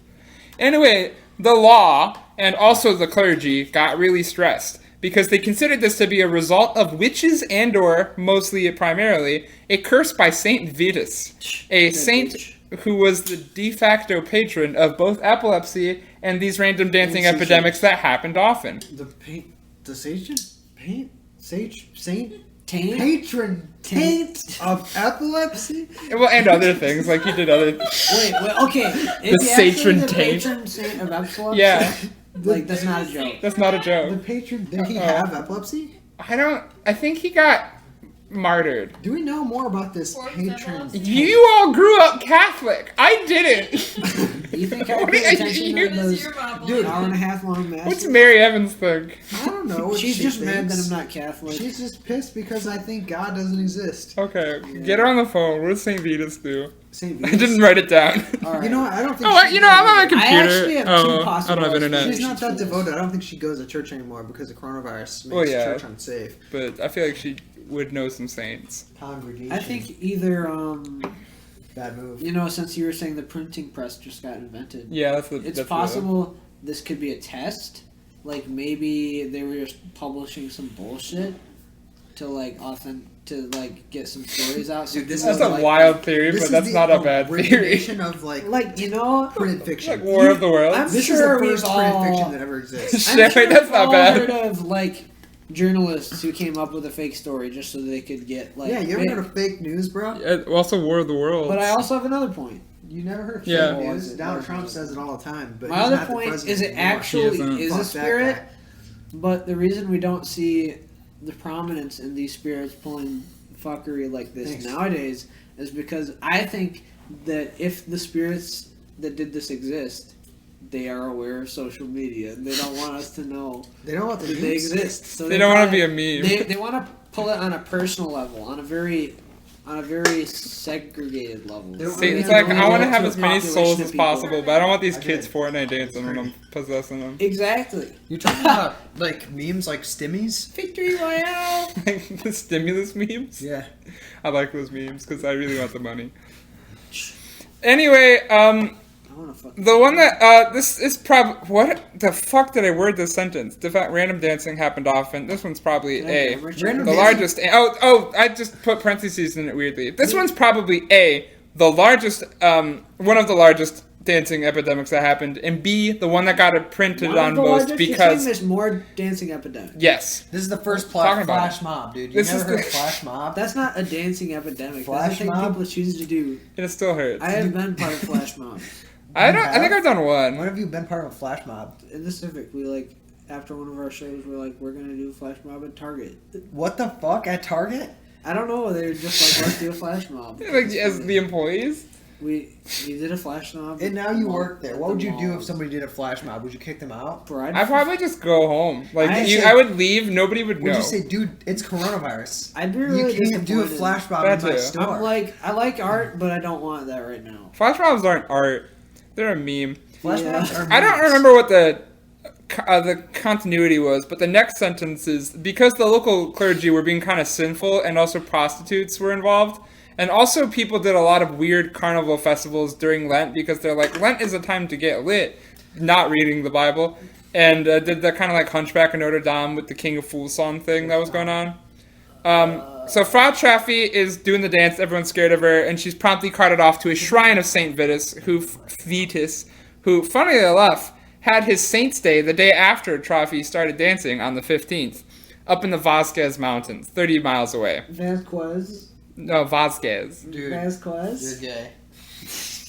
Anyway, the law and also the clergy got really stressed because they considered this to be a result of witches and or, mostly primarily, a curse by Saint Vitus, a saint who was the de facto patron of both epilepsy and these random dancing And epidemics that happened often. The saint Taint? patron taint of epilepsy. Well, and other things, like he did other... Wait, okay. Is he actually Satron the taint. patron saint of epilepsy? Yeah, Like, that's not a joke. that's not a The joke. patron. Did he have epilepsy? I think he got martyred. Do we know more about this Fourth patron? syllable? You all grew up Catholic. I didn't. You think I What paid are attention you- to This those year, Bob, Dude, hour and a half long masses? What's Mary Evans think? I don't know. What She's she just mad that thinks. I'm not Catholic. She's just pissed because I think God doesn't exist. Okay, get her on the phone. What does St. Vitus do? Saint I didn't write it down. All right. You know what? I don't think. Oh, she's you know, I'm on my either. computer. actually have two I don't have possible internet. She's not that She's- devoted. I don't think she goes to church anymore because of coronavirus makes Well, yeah. church unsafe. But I feel like she would know some saints. Congregation. I think either, bad move. you know, since you were saying the printing press just got invented, Yeah, that's the. it's that's possible this could be a test. Like, maybe they were just publishing some bullshit to, like, get some stories out. So Dude, this That's is a like- wild theory, This but is that's the not a bad theory. origination of like, you know, printed Like fiction. War of the Worlds. I'm This sure is the we've first printed all- fiction that ever exists. I'm Shit, sure that's we've not all bad. heard of, like, journalists who came up with a fake story just so they could get, like, Yeah, you ever big. heard of fake news, bro? Yeah, also War of the Worlds. But I also have another point. You never heard of Yeah. fake news? What Donald was it? Trump says it all the time. But My he's other not the point president is it anymore. actually He isn't. is a Fuck that spirit, guy. but the reason we don't see the prominence in these spirits pulling fuckery like this Thanks. nowadays is because I think that if the spirits that did this exist, they are aware of social media and they don't want us to know They don't want the that they news. exist. So They don't want to wanna- be a meme. They want to pull it on a personal level, on a very segregated level. They don't See, really it's like, know I want to to have a as many population souls of as people. possible, but I don't want these I kids did. Fortnite dancing when I'm possessing them. Exactly. You're talking about like memes like stimmies? Victory Royale. Like the stimulus memes. Yeah. I like those memes because I really want the money. Anyway, wanna fucking. the one that, this is probably, what the fuck did I word this sentence? The fact random dancing happened often. This one's probably A. Random The dancing? largest, I just put parentheses in it weirdly. This one's probably A, the largest, one of the largest dancing epidemics that happened, and B, the one that got it printed on most You're because... saying there's more dancing epidemics. Yes. This is the first Talking about flash it. mob, dude. You This never is heard the- of flash mob? That's not a dancing epidemic. Flash That's a thing mob? people choose to do. It still hurts. I have been part of flash mob. I think I've done one. When have you been part of a flash mob? In the Civic, we like after one of our shows, we're gonna do a flash mob at Target. What the fuck? At Target? I don't know. They were just like, let's do a flash mob. Like, as the employees? We did a flash mob. And now you at work there. the What would you do if malls. somebody did a flash mob? Would you kick them out? Bro, I'd probably just go home. Like, I would leave, nobody would know. Would you say, dude, it's coronavirus? I'd be really You can't do a disappointed. flash mob That in my too. store. I'm like, I like art, but I don't want that right now. Flash mobs aren't art. They're a meme. Flash Yeah. mobs are I don't memes. remember what the continuity was, but the next sentence is, because the local clergy were being kind of sinful and also prostitutes were involved, and also people did a lot of weird carnival festivals during Lent because they're like, Lent is a time to get lit, not reading the Bible, and did the kind of like Hunchback of Notre Dame with the King of Fools song thing that was going on. So Frau Traffy is doing the dance, everyone's scared of her, and she's promptly carted off to a shrine of Saint Vitus, who, funnily enough, had his Saints' Day the day after Traffy started dancing on the 15th, up in the Vazquez Mountains, 30 miles away. Vasquez. No, Vazquez. Dude, Vasquez. you're gay.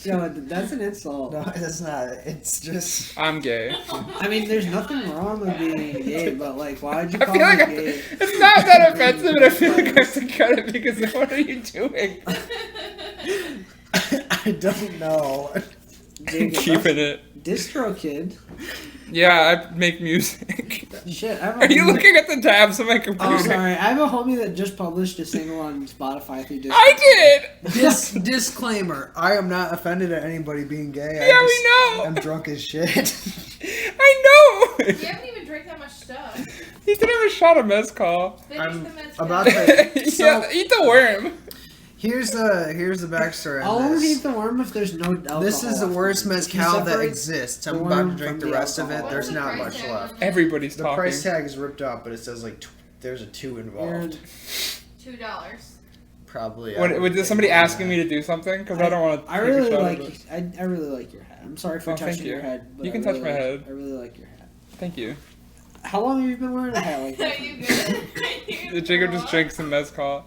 Yo, that's an insult. No, that's not. It's just... I'm gay. I mean, there's nothing wrong with being gay, but like, why would you I call feel me like gay? it's not that offensive, and I feel like I have to cut it because what are you doing? I don't know. I'm keeping it. Distro Kid. Yeah, I make music. Shit, I have a Are you homie looking at the tabs on my computer? Oh, sorry. I have a homie that just published a single on Spotify through Distro. I did! Disclaimer. I am not offended at anybody being gay. Yeah, we know. I'm drunk as shit. I know! You haven't even drank that much stuff. He didn't have a shot of mezcal. Finish I'm the mezcal. about to... Yeah, So, eat the worm. here's the backstory I'll on only this. eat the worm if there's no alcohol. This is the worst mezcal that separate exists. the I'm about to worm drink from the the rest of it. alcohol. There's What's the not price much tag left. on it? Everybody's The talking. price tag is ripped up, but it says like there's a 2 involved. Weird. $2. Probably. Was somebody asking me to do something? Because I don't want to. I really like. I really like your hat. I'm sorry for Oh, thank touching you. your head. But You can I really touch my like- head. I really like your hat. Thank you. How long have you been wearing a hat like Are that? you good? The Jacob just drinks some mezcal.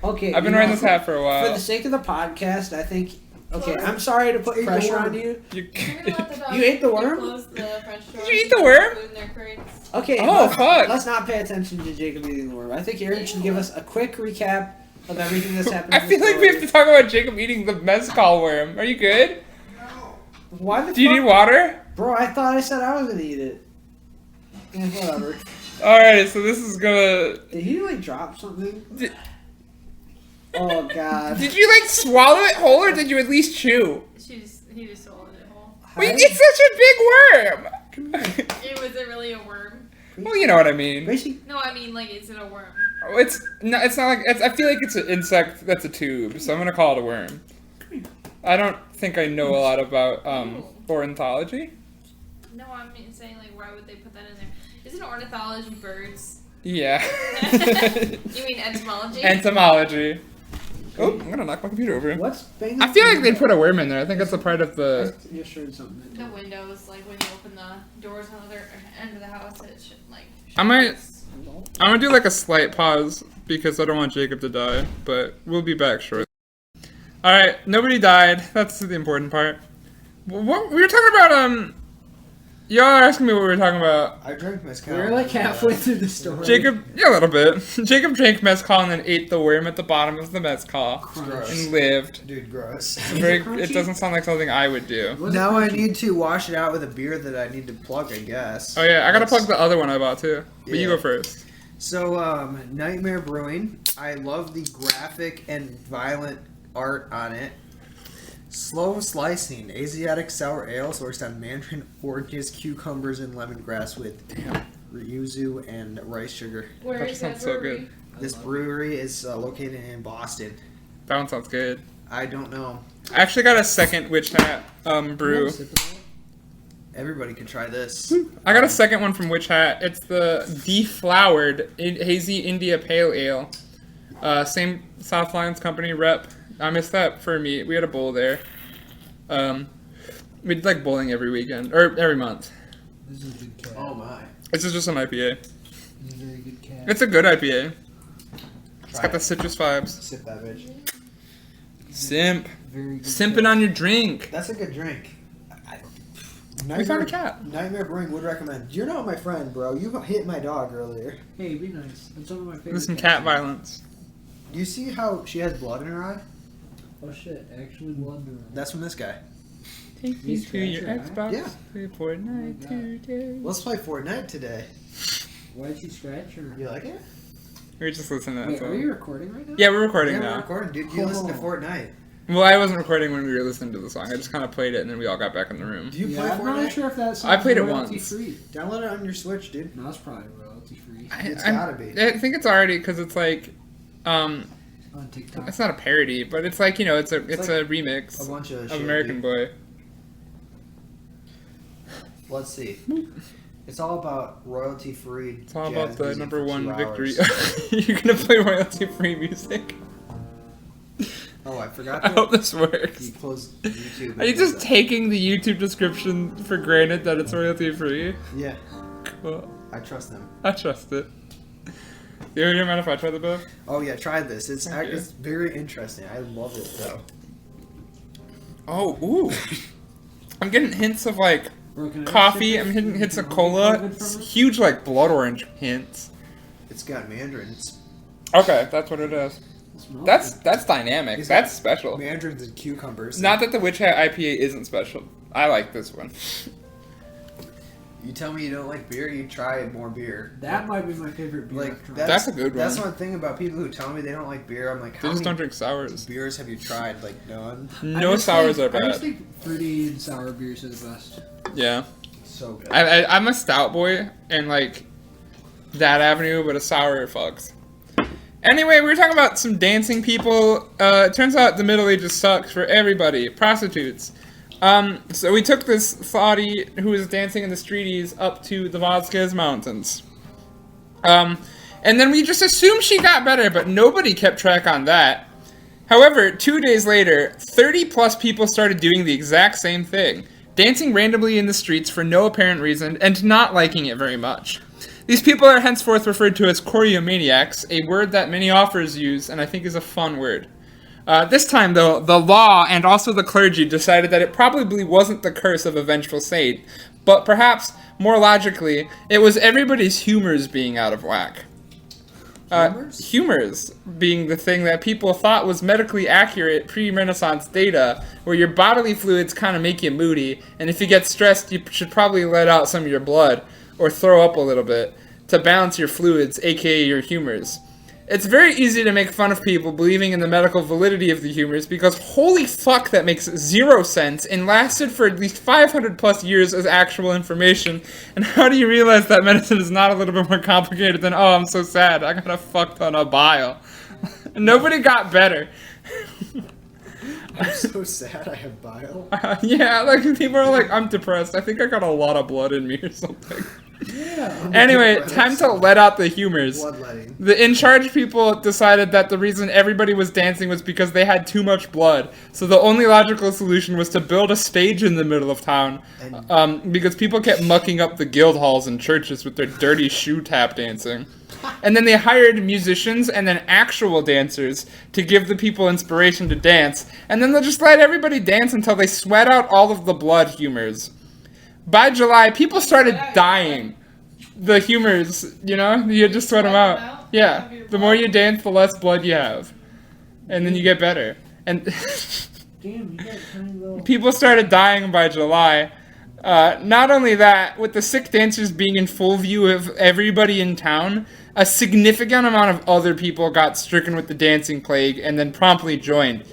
Okay. I've been you wearing know, this hat for a For while. the sake of the podcast, I think. Okay, I'm sorry to put pressure on you. You You ate the worm? Close the French doors. Did you eat the worm? Food in their crates. Okay. Oh, fuck. Let's not pay attention to Jacob eating the worm. I think Aaron should give us a quick recap of everything that's happened. I feel like we have to talk about Jacob eating the mezcal worm. Are you good? Why the Do you fuck? need water? Bro, I thought I said I was gonna eat it. Yeah, whatever. Alright, so this is gonna. Did he like drop something? Did- Oh god. Did you like swallow it whole or did you at least chew? He just swallowed it whole. Wait, it's such a big worm! Was it really a worm? Well, you know what I mean. Basically, No, I mean, like, is it a worm? It's not like. I feel like it's an insect that's a tube, so I'm gonna call it a worm. I don't think I know a lot about ornithology. No, I'm saying, like, why would they put that in there? Isn't ornithology birds? Yeah. You mean entomology? Entomology. Oh, I'm gonna knock my computer over. what's banging? I feel like they put a worm in there. I think that's a part of the. I just heard something. The windows, like, when you open the doors on the other end of the house, it should, like... I might. I'm gonna do like a slight pause because I don't want Jacob to die, but we'll be back shortly. Alright, nobody died. That's the important part. What we were talking about, y'all are asking me what we were talking about. I drank mezcal. We're like halfway through the story. Jacob, yeah, a little bit. Jacob drank mezcal and then ate the worm at the bottom of the mezcal Gross. and lived. Dude, gross. It doesn't sound like something I would do. Was it Now I crunchy? need to wash it out with a beer that I need to plug, I guess. Oh yeah, I gotta plug the other one I bought too. But you Yeah. go first. So, Nightmare Brewing. I love the graphic and violent art on it. Slow Slicing. Asiatic sour ale sourced on mandarin oranges, cucumbers, and lemongrass with yuzu and rice sugar. Where That is that sounds so brewery? good. This brewery is located in Boston. That one sounds good. I don't know. I actually got a second witch hat brew. Everybody can try this. I got a second one from Witch Hat. It's the deflowered hazy India Pale Ale. Same South Lions Company rep. I missed that for me. We had a bowl there. We did like bowling every weekend or every month. This is a good cat. Oh my. This is just an IPA. This is a very good cat. It's a good IPA. It's Try got the it. citrus vibes. Sip that bitch. Simp. Very good Simping cat. on your drink. That's a good drink. We found a cat. Nightmare Brewing would recommend. You're not my friend, bro. You hit my dog earlier. Hey, be nice. It's one of my favorite. There's some cats. cat violence. Do you see how she has blood in her eye? Oh shit! Actually, blood. That's from this guy. Take me to your scratch her eye? Xbox. Yeah. Play Fortnite Oh my God. today. Let's play Fortnite today. Why'd she scratch her? You like it? We're just listening to Wait, that are song. you recording right now? Yeah, we're recording Yeah, now. we're recording, dude. You listen to Fortnite. Well, I wasn't recording when we were listening to the song. I just kind of played it and then we all got back in the room. Do you Yeah, play I'm Fortnite? not sure if that's. I played it royalty once. Free. Download it on your Switch, dude. No, it's probably royalty free. It's gotta be. I think it's already because it's like, On TikTok. it's not a parody, but it's like it's a like a remix A bunch of of shit, American dude. Boy. Let's see. It's all about royalty free. It's all about the number one victory. You're gonna play royalty free music. Oh, I forgot. I that. hope this works. You closed YouTube. Are you just taking the YouTube description for granted that it's royalty free? Yeah, Cool. I trust them. I trust it. You ever mind if I try the book? Oh yeah, try this. It's Thank you. it's very interesting. I love it though. Oh, ooh. I'm getting hints of like Bro, can I coffee. sip I'm this? hitting hints of Can I cola. get COVID It's from it? huge like blood orange hints. It's got mandarins. Okay, that's what it is. It smells good. That's dynamic. Is That's that- special. Mandarins and cucumbers. Not that the Witch Hat IPA isn't special. I like this one. You tell me you don't like beer, you try more beer. That might be my favorite beer. Like I've tried. That's a good one. That's one thing about people who tell me they don't like beer. I'm like, They how just don't many drink sours. beers have you tried? Like none. No sours are I just bad. think fruity and sour beers are the best. Yeah. So good. I'm a stout boy, and like that avenue, but a sour fucks. Anyway, we were talking about some dancing people. It turns out the Middle Ages sucks for everybody. Prostitutes. So we took this thottie who was dancing in the streeties up to the Vazquez Mountains. And then we just assumed she got better, but nobody kept track on that. However, 2 days later, 30 plus people started doing the exact same thing. Dancing randomly in the streets for no apparent reason, and not liking it very much. These people are henceforth referred to as choreomaniacs, a word that many authors use, and I think is a fun word. This time, though, the law and also the clergy decided that it probably wasn't the curse of a vengeful saint, but perhaps, more logically, it was everybody's humors being out of whack. Humors being the thing that people thought was medically accurate pre-Renaissance data, where your bodily fluids kind of make you moody, and if you get stressed, you should probably let out some of your blood, or throw up a little bit, to balance your fluids, aka your humors. It's very easy to make fun of people believing in the medical validity of the humors because holy fuck that makes zero sense and lasted for at least 500 plus years as actual information. And how do you realize that medicine is not a little bit more complicated than, oh, I'm so sad, I got a fuck ton of bile. Nobody got better. I'm so sad I have bile. Yeah, like people are like, I'm depressed, I think I got a lot of blood in me or something. Yeah. Anyway, time to let out the humors. Bloodletting. The in-charge people decided that the reason everybody was dancing was because they had too much blood. So the only logical solution was to build a stage in the middle of town, because people kept mucking up the guild halls and churches with their dirty shoe tap dancing. And then they hired musicians and then actual dancers to give the people inspiration to dance. And then they'll just let everybody dance until they sweat out all of the blood humors. By July, people started dying. The humors, you just sweat them out. Yeah, the more you dance, the less blood you have. And then you get better. And Damn, you got tiny little. people started dying by July. Not only that, with the sick dancers being in full view of everybody in town, a significant amount of other people got stricken with the dancing plague and then promptly joined.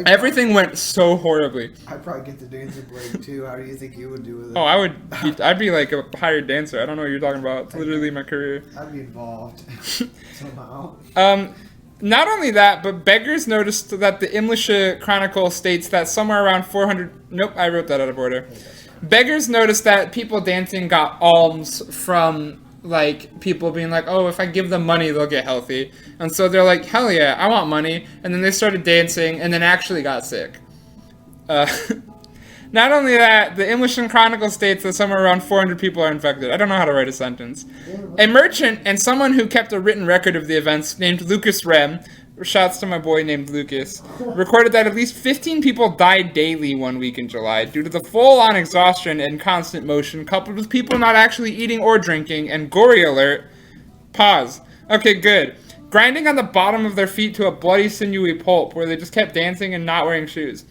Everything went so horribly. I'd probably get the dancing plague too. How do you think you would do with it? Oh, I'd be like a hired dancer. I don't know what you're talking about. It's literally my career. I'd be involved somehow. Not only that, but beggars noticed that the English Chronicle states that somewhere around 400... Nope, I wrote that out of order. Beggars noticed that people dancing got alms from, like, people being like, oh, if I give them money, they'll get healthy. And so they're like, hell yeah, I want money. And then they started dancing and then actually got sick. Not only that, the English Chronicle states that somewhere around 400 people are infected. I don't know how to write a sentence. A merchant and someone who kept a written record of the events named Lucas Rem, shouts to my boy named Lucas, recorded that at least 15 people died daily 1 week in July due to the full-on exhaustion and constant motion coupled with people not actually eating or drinking, and gory alert, pause. Okay, good. Grinding on the bottom of their feet to a bloody sinewy pulp where they just kept dancing and not wearing shoes.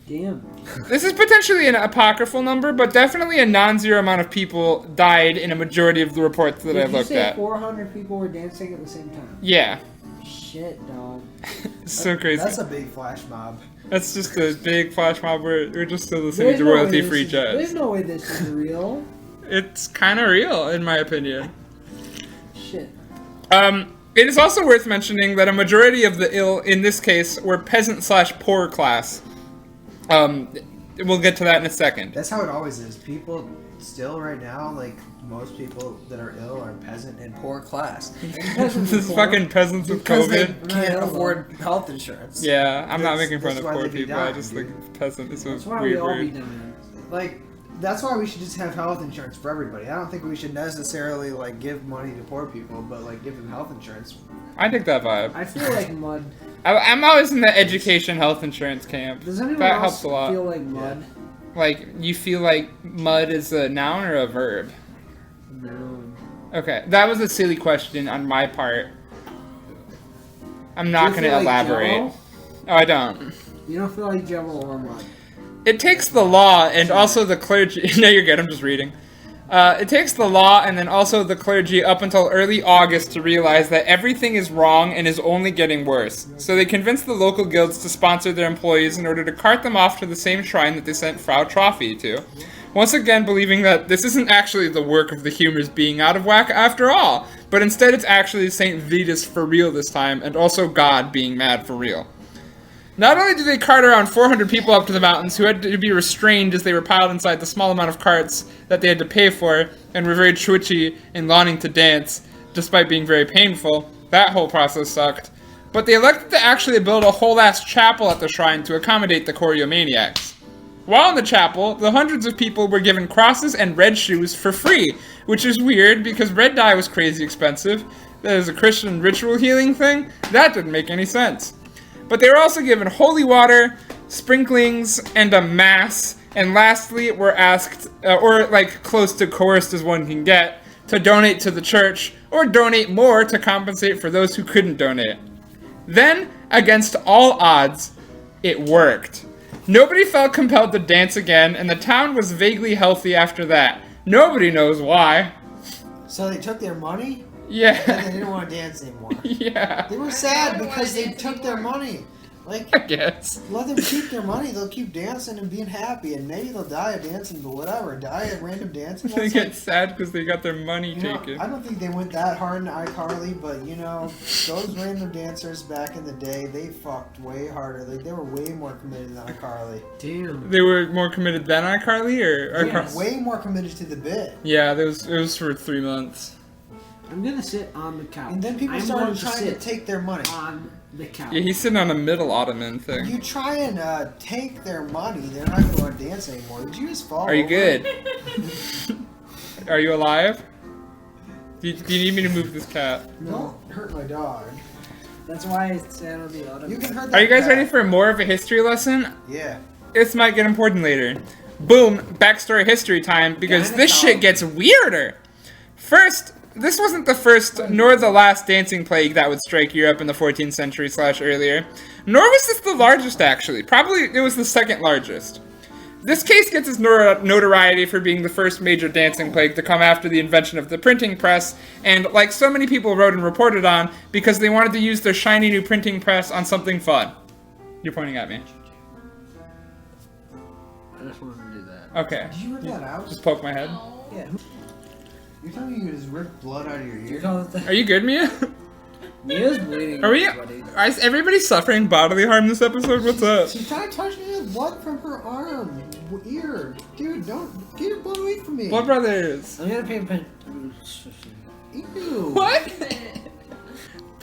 Damn. This is potentially an apocryphal number, but definitely a non-zero amount of people died in a majority of the reports that I looked at. 400 people were dancing at the same time? Yeah. Shit, dog. It's so crazy. That's a big flash mob. That's just a big flash mob. We're just still listening to royalty-free jazz. There's no way this is real. It's kind of real, in my opinion. Shit. It is also worth mentioning that a majority of the ill, in this case, were peasant/poor class. We'll get to that in a second. That's how it always is. People still right now, like most people that are ill, are peasant and poor class. This fucking peasants with Because they COVID. can't afford health insurance. Yeah, I'm not making fun That's of why poor they be people. I dying, just dude. think peasant is a That's why we weird all be word. dying. Like, that's why we should just have health insurance for everybody. I don't think we should necessarily, like, give money to poor people, but, like, give them health insurance. I dig that vibe. I feel like mud. I'm always in the education health insurance camp. Does anyone That else helps a lot. feel like mud? Like, you feel like mud is a noun or a verb? No. Okay, that was a silly question on my part. I'm not Do you going to feel like elaborate. Jell-O? Oh, I don't. You don't feel like Jell-O or mud? It takes the law and also the clergy. No, you're good. I'm just reading. It takes the law and then also the clergy up until early August to realize that everything is wrong and is only getting worse. So they convince the local guilds to sponsor their employees in order to cart them off to the same shrine that they sent Frau Trophy to. Once again, believing that this isn't actually the work of the humors being out of whack after all, but instead it's actually St. Vitus for real this time, and also God being mad for real. Not only did they cart around 400 people up to the mountains who had to be restrained as they were piled inside the small amount of carts that they had to pay for, and were very twitchy and longing to dance, despite being very painful. That whole process sucked. But they elected to actually build a whole-ass chapel at the shrine to accommodate the choreomaniacs. While in the chapel, the hundreds of people were given crosses and red shoes for free, which is weird because red dye was crazy expensive. That is a Christian ritual healing thing? That didn't make any sense. But they were also given holy water, sprinklings, and a mass, and lastly were asked, or like close to coerced as one can get, to donate to the church, or donate more to compensate for those who couldn't donate. Then, against all odds, it worked. Nobody felt compelled to dance again, and the town was vaguely healthy after that. Nobody knows why. So they took their money? Yeah. And they didn't want to dance anymore. Yeah. They were sad don't because wanna they dance took their anymore. money. Like, I guess. let them keep their money. They'll keep dancing and being happy, and maybe they'll die of dancing, but whatever. Die at random dancing. They That's get like, sad because they got their money you know, taken. I don't think they went that hard in iCarly, but you know, those random dancers back in the day, they fucked way harder. Like, they were way more committed than iCarly. Damn. They were more committed than iCarly, or Yes. Way more committed to the bit. Yeah, it was for 3 months. I'm gonna sit on the couch. And then people I'm started going trying to sit take their money. on the couch. Yeah, he's sitting on a middle ottoman thing. You try and take their money, they're not going to want to dance anymore. Did you just fall Are you over? good? Are you alive? Do you need me to move this cat? No, Don't hurt my dog. that's why I sat on the ottoman. You can hurt that Are you guys cat. ready for more of a history lesson? Yeah. This might get important later. Boom, backstory history time, because this shit gets weirder. First, this wasn't the first nor the last dancing plague that would strike Europe in the 14th century / earlier. Nor was this the largest, actually. Probably it was the second largest. This case gets its notoriety for being the first major dancing plague to come after the invention of the printing press, and like so many people wrote and reported on, because they wanted to use their shiny new printing press on something fun. You're pointing at me. I just wanted to do that. Okay. Did you rip that out? Just poke my head. No. Yeah. You're telling me you just ripped blood out of your Do you ear? call it that? Are you good, Mia? Mia's bleeding. Are we? Buddy. Is everybody suffering bodily harm this episode? What's up? She's trying to touch me with blood from her arm, ear. Dude, don't get your blood away from me. Blood brothers. I'm gonna pay a pen. Ew. What?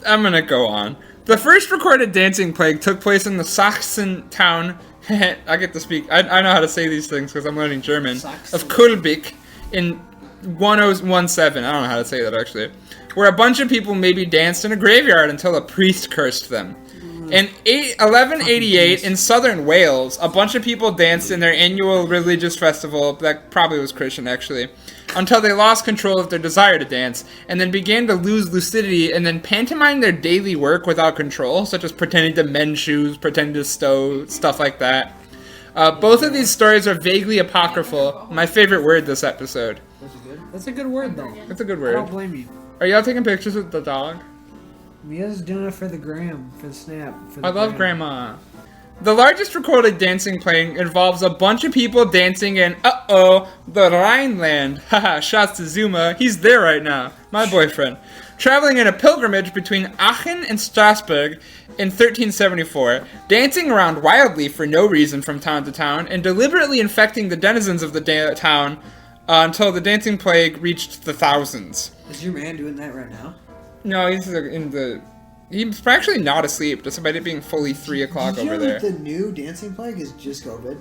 I'm gonna go on. The first recorded dancing plague took place in the Saxon town. I get to speak. I know how to say these things because I'm learning German. Saxon. Of Kulbik in 1017. I don't know how to say that actually. Where a bunch of people maybe danced in a graveyard until a priest cursed them. In 1188 in southern Wales, a bunch of people danced in their annual religious festival, that probably was Christian actually, until they lost control of their desire to dance, and then began to lose lucidity and then pantomime their daily work without control, such as pretending to mend shoes, pretending to stow, stuff like that. Both of these stories are vaguely apocryphal. My favorite word this episode. That's a good word, though. That's a good I word. don't blame you. Are y'all taking pictures with the dog? Mia's doing it for the gram, for the snap. For the I love gram. Grandma. The largest recorded dancing plague involves a bunch of people dancing in, the Rhineland. Haha, shots to Zuma. He's there right now. My boyfriend. Traveling in a pilgrimage between Aachen and Strasbourg in 1374, dancing around wildly for no reason from town to town, and deliberately infecting the denizens of the town until the dancing plague reached the thousands. Is your man doing that right now? No, he's he's actually not asleep, despite it being fully 3 o'clock Did you over know there. that the new dancing plague is just COVID?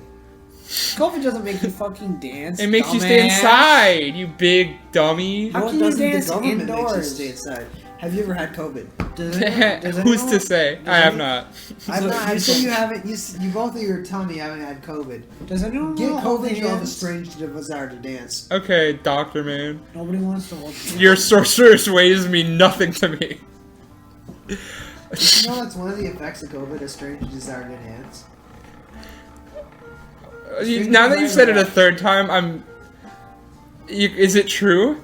COVID doesn't make you fucking dance. It makes you stay inside, you big dummy. How Well, come doesn't the dance government makes indoors? us stay inside? Have you ever had COVID? Who's to say? I have not. I've not. You say you haven't. You both of you are telling me you haven't had COVID. Does anyone Get want to hold COVID, you have a hands? strange desire to dance. Okay, doctor man. Nobody wants to hold hands. Your sorcerer's ways mean nothing to me. You know that's one of the effects of COVID, a strange desire to dance. Now that you've said it a third time, is it true?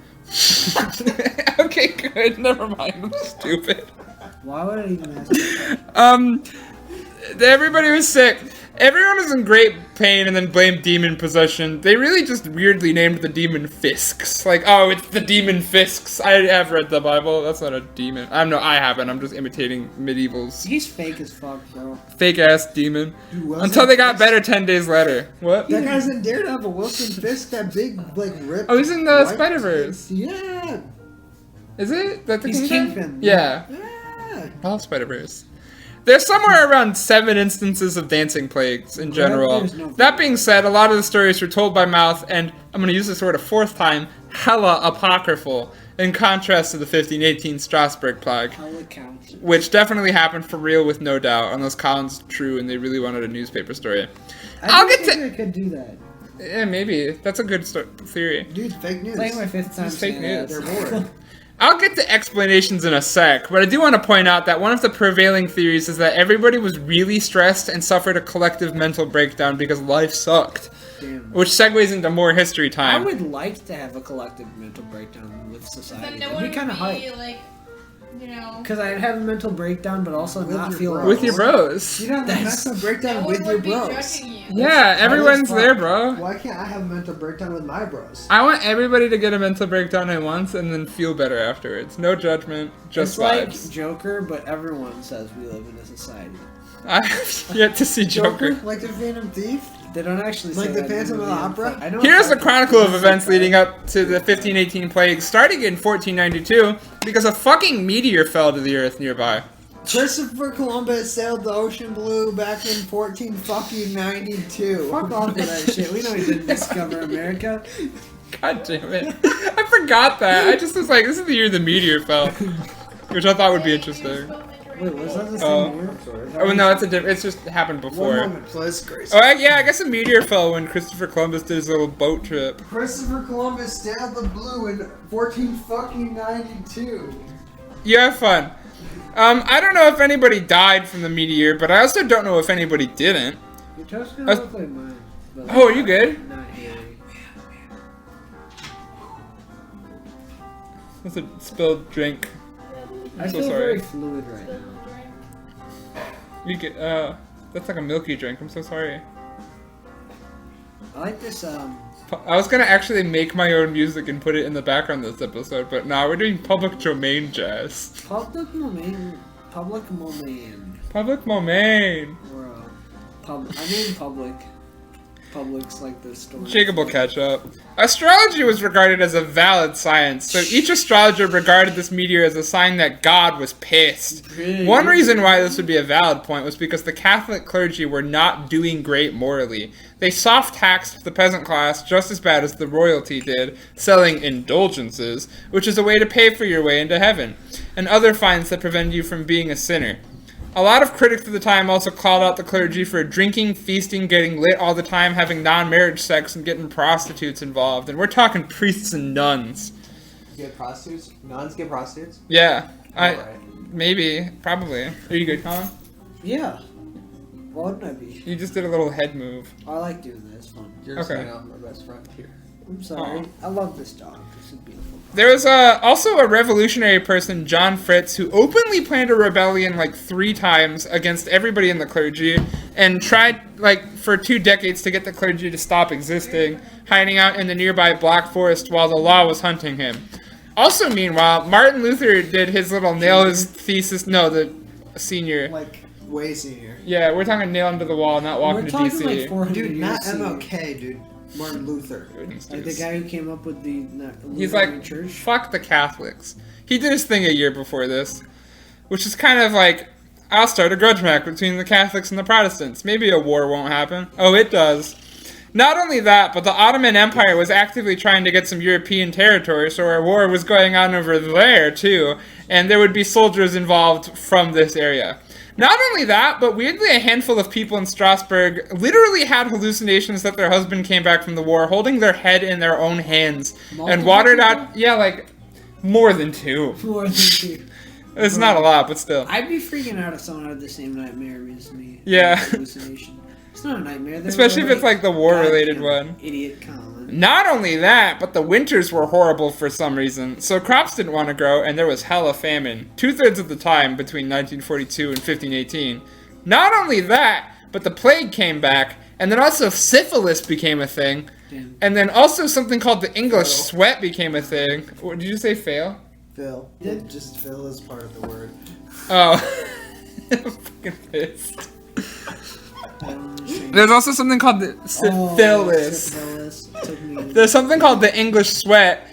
Okay, good. Never mind. I'm stupid. Why would I even ask that? Everybody was sick. Everyone was in great pain and then blamed demon possession. They really just weirdly named the demon Fisks. Like, oh, it's the demon Fisks. I have read the Bible. That's not a demon. I haven't. I'm just imitating medievals. He's fake as fuck, bro. Fake ass demon. Wilson Until they got Fisk? better 10 days later. What? That guy's in Daredevil. Wilson Fisk, that big, like, ripped. Oh, he's in the white- Spider-Verse. Yeah. Is it? That the He's Kingpin? Kingpin. Yeah. Yeah. I love Spider-Verse. There's somewhere around 7 instances of dancing plagues in general. There's no- That being said, a lot of the stories were told by mouth, and I'm going to use this word a 4th time, hella apocryphal, in contrast to the 1518 Strasbourg plague, Hella counts. which definitely happened for real with no doubt, unless Colin's true and they really wanted a newspaper story. I'll get to... I could do that. Yeah, maybe. That's a good theory. Dude, fake news. Playing my 5th time. It's fake saying news. that. They're bored. I'll get to explanations in a sec, but I do want to point out that one of the prevailing theories is that everybody was really stressed and suffered a collective mental breakdown because life sucked. Damn. Which segues into more history I time. would like to have a collective mental breakdown with society. Then no It'd one be would kind of hype. be like, you know. Because I'd have a mental breakdown, but also With not your feel bros. With your bros. You don't have a That's- mental breakdown No with one your would be bros. judging you. Yeah, everyone's fun. there, bro. Why can't I have a mental breakdown with my bros? I want everybody to get a mental breakdown at once and then feel better afterwards. No judgment, just It's like vibes. Joker, but everyone says we live in a society. I have yet to see Joker. Like the Phantom Thief? They don't actually Like say the that in Phantom of the movie. Opera? I know Here's a it's chronicle of like- events leading up to the 1518 plague, starting in 1492, because a fucking meteor fell to the earth nearby. Christopher Columbus sailed the ocean blue back in 1492. Fuck off with that shit. We know he didn't discover America. God damn it. I forgot that. I just was like, this is the year the meteor fell. Which I thought would be interesting. Wait, was that the Oh. same year? Oh, no, it's just happened One before. moment, please, Grace. Oh, yeah, I guess a meteor fell when Christopher Columbus did his little boat trip. Christopher Columbus sailed the blue in 1492. You have fun. I don't know if anybody died from the meteor, but I also don't know if anybody didn't. Your toast gonna look like mine. but Oh, are you good? Not here. That's a spilled drink. I I'm so feel sorry. very fluid right now. You get, that's like a milky drink. I'm so sorry. I like this I was gonna actually make my own music and put it in the background of this episode, but nah, we're doing public domain jazz. Public domain. Public domain. Public domain. I mean public. Public's like the story. Jacob will catch up. Astrology was regarded as a valid science, so each astrologer regarded this meteor as a sign that God was pissed. One reason why this would be a valid point was because the Catholic clergy were not doing great morally. They soft-taxed the peasant class just as bad as the royalty did, selling indulgences, which is a way to pay for your way into heaven, and other fines that prevent you from being a sinner. A lot of critics of the time also called out the clergy for drinking, feasting, getting lit all the time, having non-marriage sex, and getting prostitutes involved. And we're talking priests and nuns. Get prostitutes? Nuns get prostitutes? Yeah. Alright. Maybe. Probably. Are you good, Colin? Yeah. Why wouldn't I be? You just did a little head move. I like doing this. It's fun. You're Okay. saying I'm my best friend here. I'm sorry. Aw. I love this dog. This is beautiful. There was also a revolutionary person, John Fritz, who openly planned a rebellion like 3 times against everybody in the clergy and tried for 2 decades to get the clergy to stop existing, hiding out in the nearby Black Forest while the law was hunting him. Also, meanwhile, Martin Luther did his little nail his thesis. No, the senior. Like, way senior. Yeah, we're talking nail into the wall, not walking We're to talking DC. like 400 Dude, years not senior. MLK, dude. Martin Luther. Like the guy who came up with the He's Lutheran like, church. fuck the Catholics. He did his thing a year before this, which is kind of like, I'll start a grudge match between the Catholics and the Protestants. Maybe a war won't happen. Oh, it does. Not only that, but the Ottoman Empire was actively trying to get some European territory, so a war was going on over there, too, and there would be soldiers involved from this area. Not only that, but weirdly a handful of people in Strasbourg literally had hallucinations that their husband came back from the war, holding their head in their own hands, and watered out, more than 2. More than 2. It's not a lot, but still. I'd be freaking out if someone had the same nightmare as me. Yeah. Hallucination. It's not a nightmare. They're Especially if it's like the war-related goddamn one. Idiot Colin. Not only that, but the winters were horrible for some reason, so crops didn't want to grow, and there was hella famine, 2/3 of the time between 1942 and 1518. Not only that, but the plague came back, and then also syphilis became a thing, Damn. and then also something called the English sweat became a thing. What, did you say fail? Phil. Yeah, just Phil is part of the word. Oh. I'm fucking pissed. There's also something called the syphilis. Syphilis. Took me- There's something called the English sweat,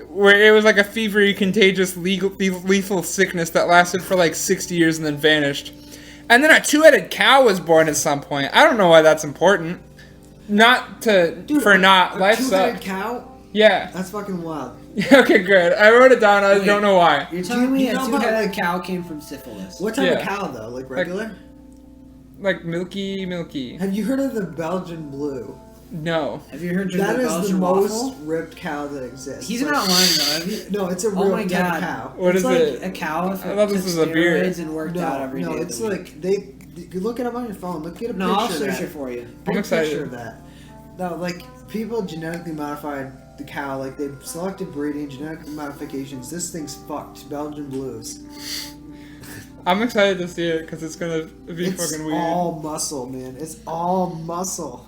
where it was like a fevery, contagious, lethal sickness that lasted for like 60 years and then vanished. And then a 2-headed cow was born at some point. I don't know why that's important. Not to, Dude, for not, a life 2-headed sucks. cow? Yeah. That's fucking wild. Okay, good. I wrote it down, I Wait. don't know why. You're telling me you a know about, 2-headed like- cow came from syphilis? What type Yeah. of cow, though? Like regular? Like milky. Have you heard of the Belgian Blue? No. Have you heard of That the is the Belgian most waffle? ripped cow that exists. He's Like- not lying though. Have you? No, it's a Oh real my type god. of cow. What it's is like it? a cow if I thought this took was a beer. steroids and worked out every day. No, of it's the like you look it up on your phone. Look at a No, picture I'll of search that. it for you. I'm Big excited. picture of that. No, like people genetically modified the cow. Like they selected breeding, genetic modifications. This thing's fucked. Belgian Blues. I'm excited to see it because it's gonna be It's fucking weird. all muscle, man. It's all muscle.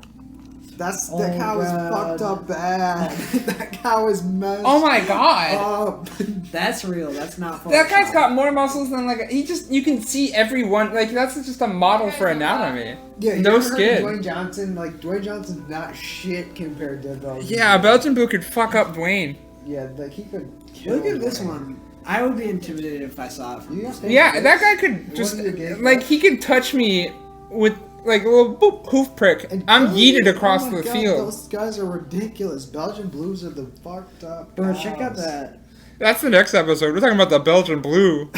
That Oh, cow is God. fucked up bad. That cow is messed Oh my god! up. That's real. That's not. That guy's Photoshop. got more muscles than like you can see every one, like that's just a model for anatomy. Yeah, you No ever heard of skin. Dwayne Johnson, like Dwayne Johnson's not shit compared to Belgian. Yeah, a Belgian Blue could fuck up Dwayne. Yeah, like he could. Kill Look at this Dwayne. one. I would be intimidated if I saw it. From You this. think Yeah, this- that guy could it just wasn't a gay like guy? he could touch me with like a little boop hoof prick. And I'm kill yeeted you. across Oh my the God, field. Those guys are ridiculous. Belgian Blues are the fucked up. Bro, check out cows. that. That's the next episode. We're talking about the Belgian Blue.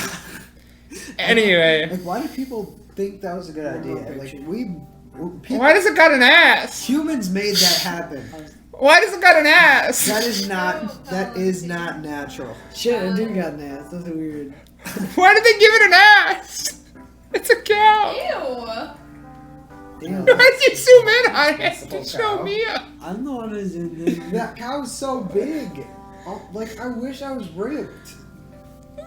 Anyway, Like, why do people think that was a good idea? Like, people, why does it got an ass? humans made that happen. Why does it got an ass? That is not natural. Shit, I do got an ass. That's weird. Why did they give it an ass? It's a cow. Ew. Damn. Why did you zoom in on That's it the to whole show cow. me? I'm the one who's in this. That cow is so big. Oh, like, I wish I was ripped.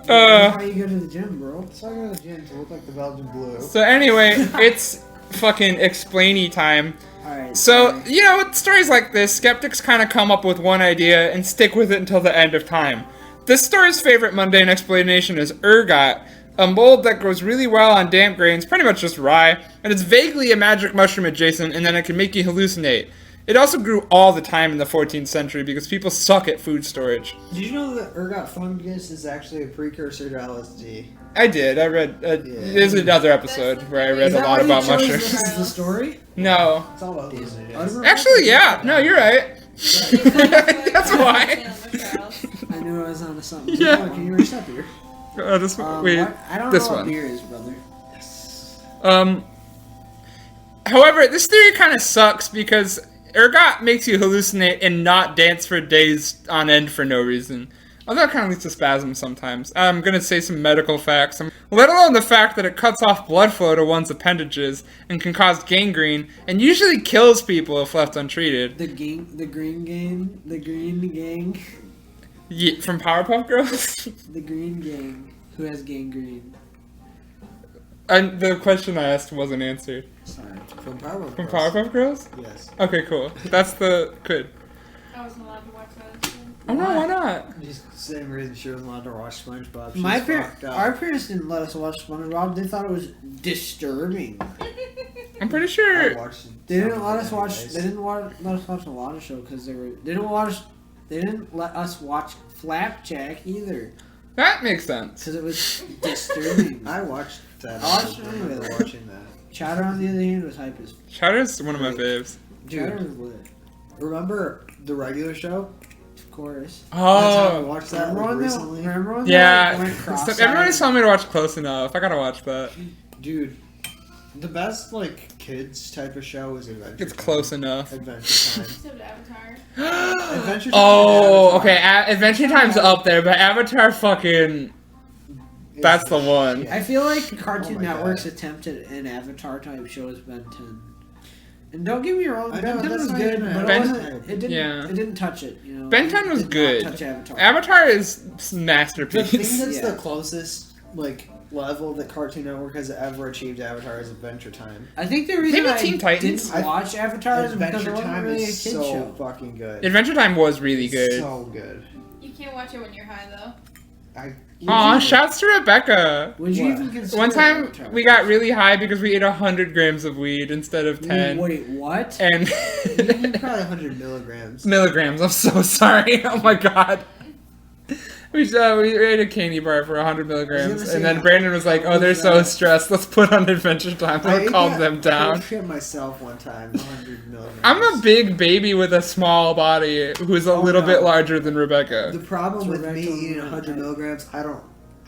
Why you go to the gym, bro? So I go to the gym to look like the Belgian Blue. So anyway, it's fucking explainy time. Alright. So, you know, with stories like this, skeptics kind of come up with one idea and stick with it until the end of time. This story's favorite mundane explanation is ergot, a mold that grows really well on damp grains, pretty much just rye, and it's vaguely a magic mushroom adjacent, and then it can make you hallucinate. It also grew all the time in the 14th century because people suck at food storage. Did you know that ergot fungus is actually a precursor to LSD? I did. I read. There's another episode where I read a lot about mushrooms. This is the story? No. It's all about these. Actually, yeah. No, you're right. That's why. I knew I was onto something. Yeah. Come on, can you reach up here? This one. Wait. I don't This know what one. beer is, brother. However, this theory kind of sucks because ergot makes you hallucinate and not dance for days on end for no reason. Although it kind of leads to spasms sometimes. I'm going to say some medical facts, let alone the fact that it cuts off blood flow to one's appendages and can cause gangrene and usually kills people if left untreated. The green gang. Yeah, from Powerpuff Girls? The green gang who has gangrene. And the question I asked wasn't answered. Sorry. From Powerpuff From Girls. Powerpuff Girls? Yes. Okay, cool. That's the... Good. I wasn't allowed to watch that. Oh no, why not? Just the same reason she wasn't allowed to watch SpongeBob. Our parents didn't let us watch SpongeBob. They thought it was disturbing. I'm pretty I sure... watched They didn't some let of us them watch. anyways. They didn't let us watch a lot of show because they didn't let us watch Flapjack either That makes sense. because it was disturbing. I watched that. I watched I it remember anyway. watching that. Chowder, on the other hand, was hype as. Chowder's one of my faves. Chowder Dude, was lit, remember the regular show? of course. That's how I Oh, watched that Remember like, when recently. Remember when yeah. they went cross-eyed? Everybody's telling me to watch Close Enough. I gotta watch that. Dude, the best like kids type of show is Adventure It's Time. Close Enough. Adventure Time. Except Avatar. Adventure Time. Oh, and okay. Avatar. Adventure Time's up there, but Avatar fucking... That's the one. I feel like Cartoon Oh my Network's God. attempt at an Avatar type show is Ben 10. And don't get me wrong, I Ben know, 10 that's was not good, even but Ben- it wasn't. It didn't. Yeah. It didn't touch it. You know. Ben 10 was It did good. Not touch Avatar. Avatar is The thing masterpiece. that's Yeah. the closest like level that Cartoon Network has ever achieved Avatar is Adventure Time. I think the reason Maybe I Teen Titans? didn't watch Avatar is because it Adventure wasn't Time really a is kid so show. fucking good. Adventure Time was really It's good. So good. You can't watch it when you're high, though. Aw, shouts to Rebecca. Would you What? even consider One time Avatar? we got really high because we ate 100 grams of weed instead of 10. Wait, what? And Probably 100 milligrams. milligrams. I'm so sorry. Oh my god. We ate a candy bar for 100 milligrams, say, and then Brandon was like, "Oh, they're so stressed. Let's put on Adventure Time." I We'll ate calm that them down. whole shit myself one time. 100 milligrams. I'm a big baby with a small body who's a Oh, little no. bit larger than Rebecca. The problem So with Rebecca me eating was 100 like- milligrams,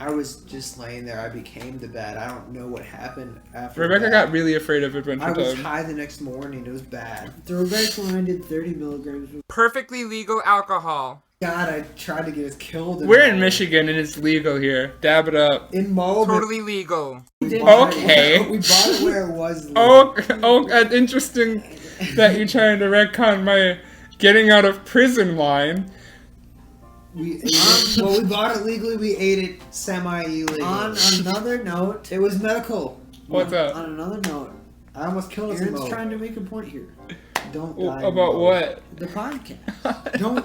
I was just laying there. I became the bad. I don't know what happened after. Rebecca that. got really afraid of Adventure I was Time. high the next morning. It was bad. Throwback when I did 30 milligrams. Perfectly legal alcohol. God, I tried to get us killed. We're in Michigan and it's legal here. Dab it up. In Mo. legal. We Okay. We bought it where it was. Oh, interesting that you're trying to retcon my getting out of prison line. We ate it. Well, we bought it legally. We ate it semi-illegally. On another note, It was medical. What's up? On another note, I almost killed us in Aaron's Mo. trying to make a point here. Don't Well, die. in about Mo. what? The podcast.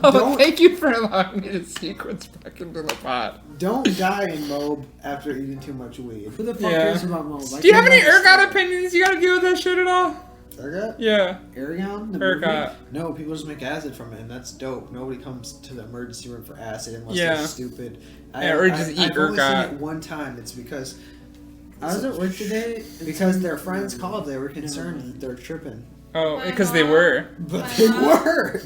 Oh, thank you for allowing me to sequence back into the pot. Don't die in Mob after eating too much weed. Who the fuck Yeah. cares about Mo? Do you have any ergot opinions you gotta deal with that shit at all? Ergot? Yeah, Aragon? The ergot. No, people just make acid from it, and that's dope. Nobody comes to the emergency room for acid unless Yeah. they're stupid. Yeah, or just eat I've only seen ergot. it one time. It's because I was at work today. because their friends called. They were concerned that they're tripping, Oh, My because they mom- were. but My they mom- were.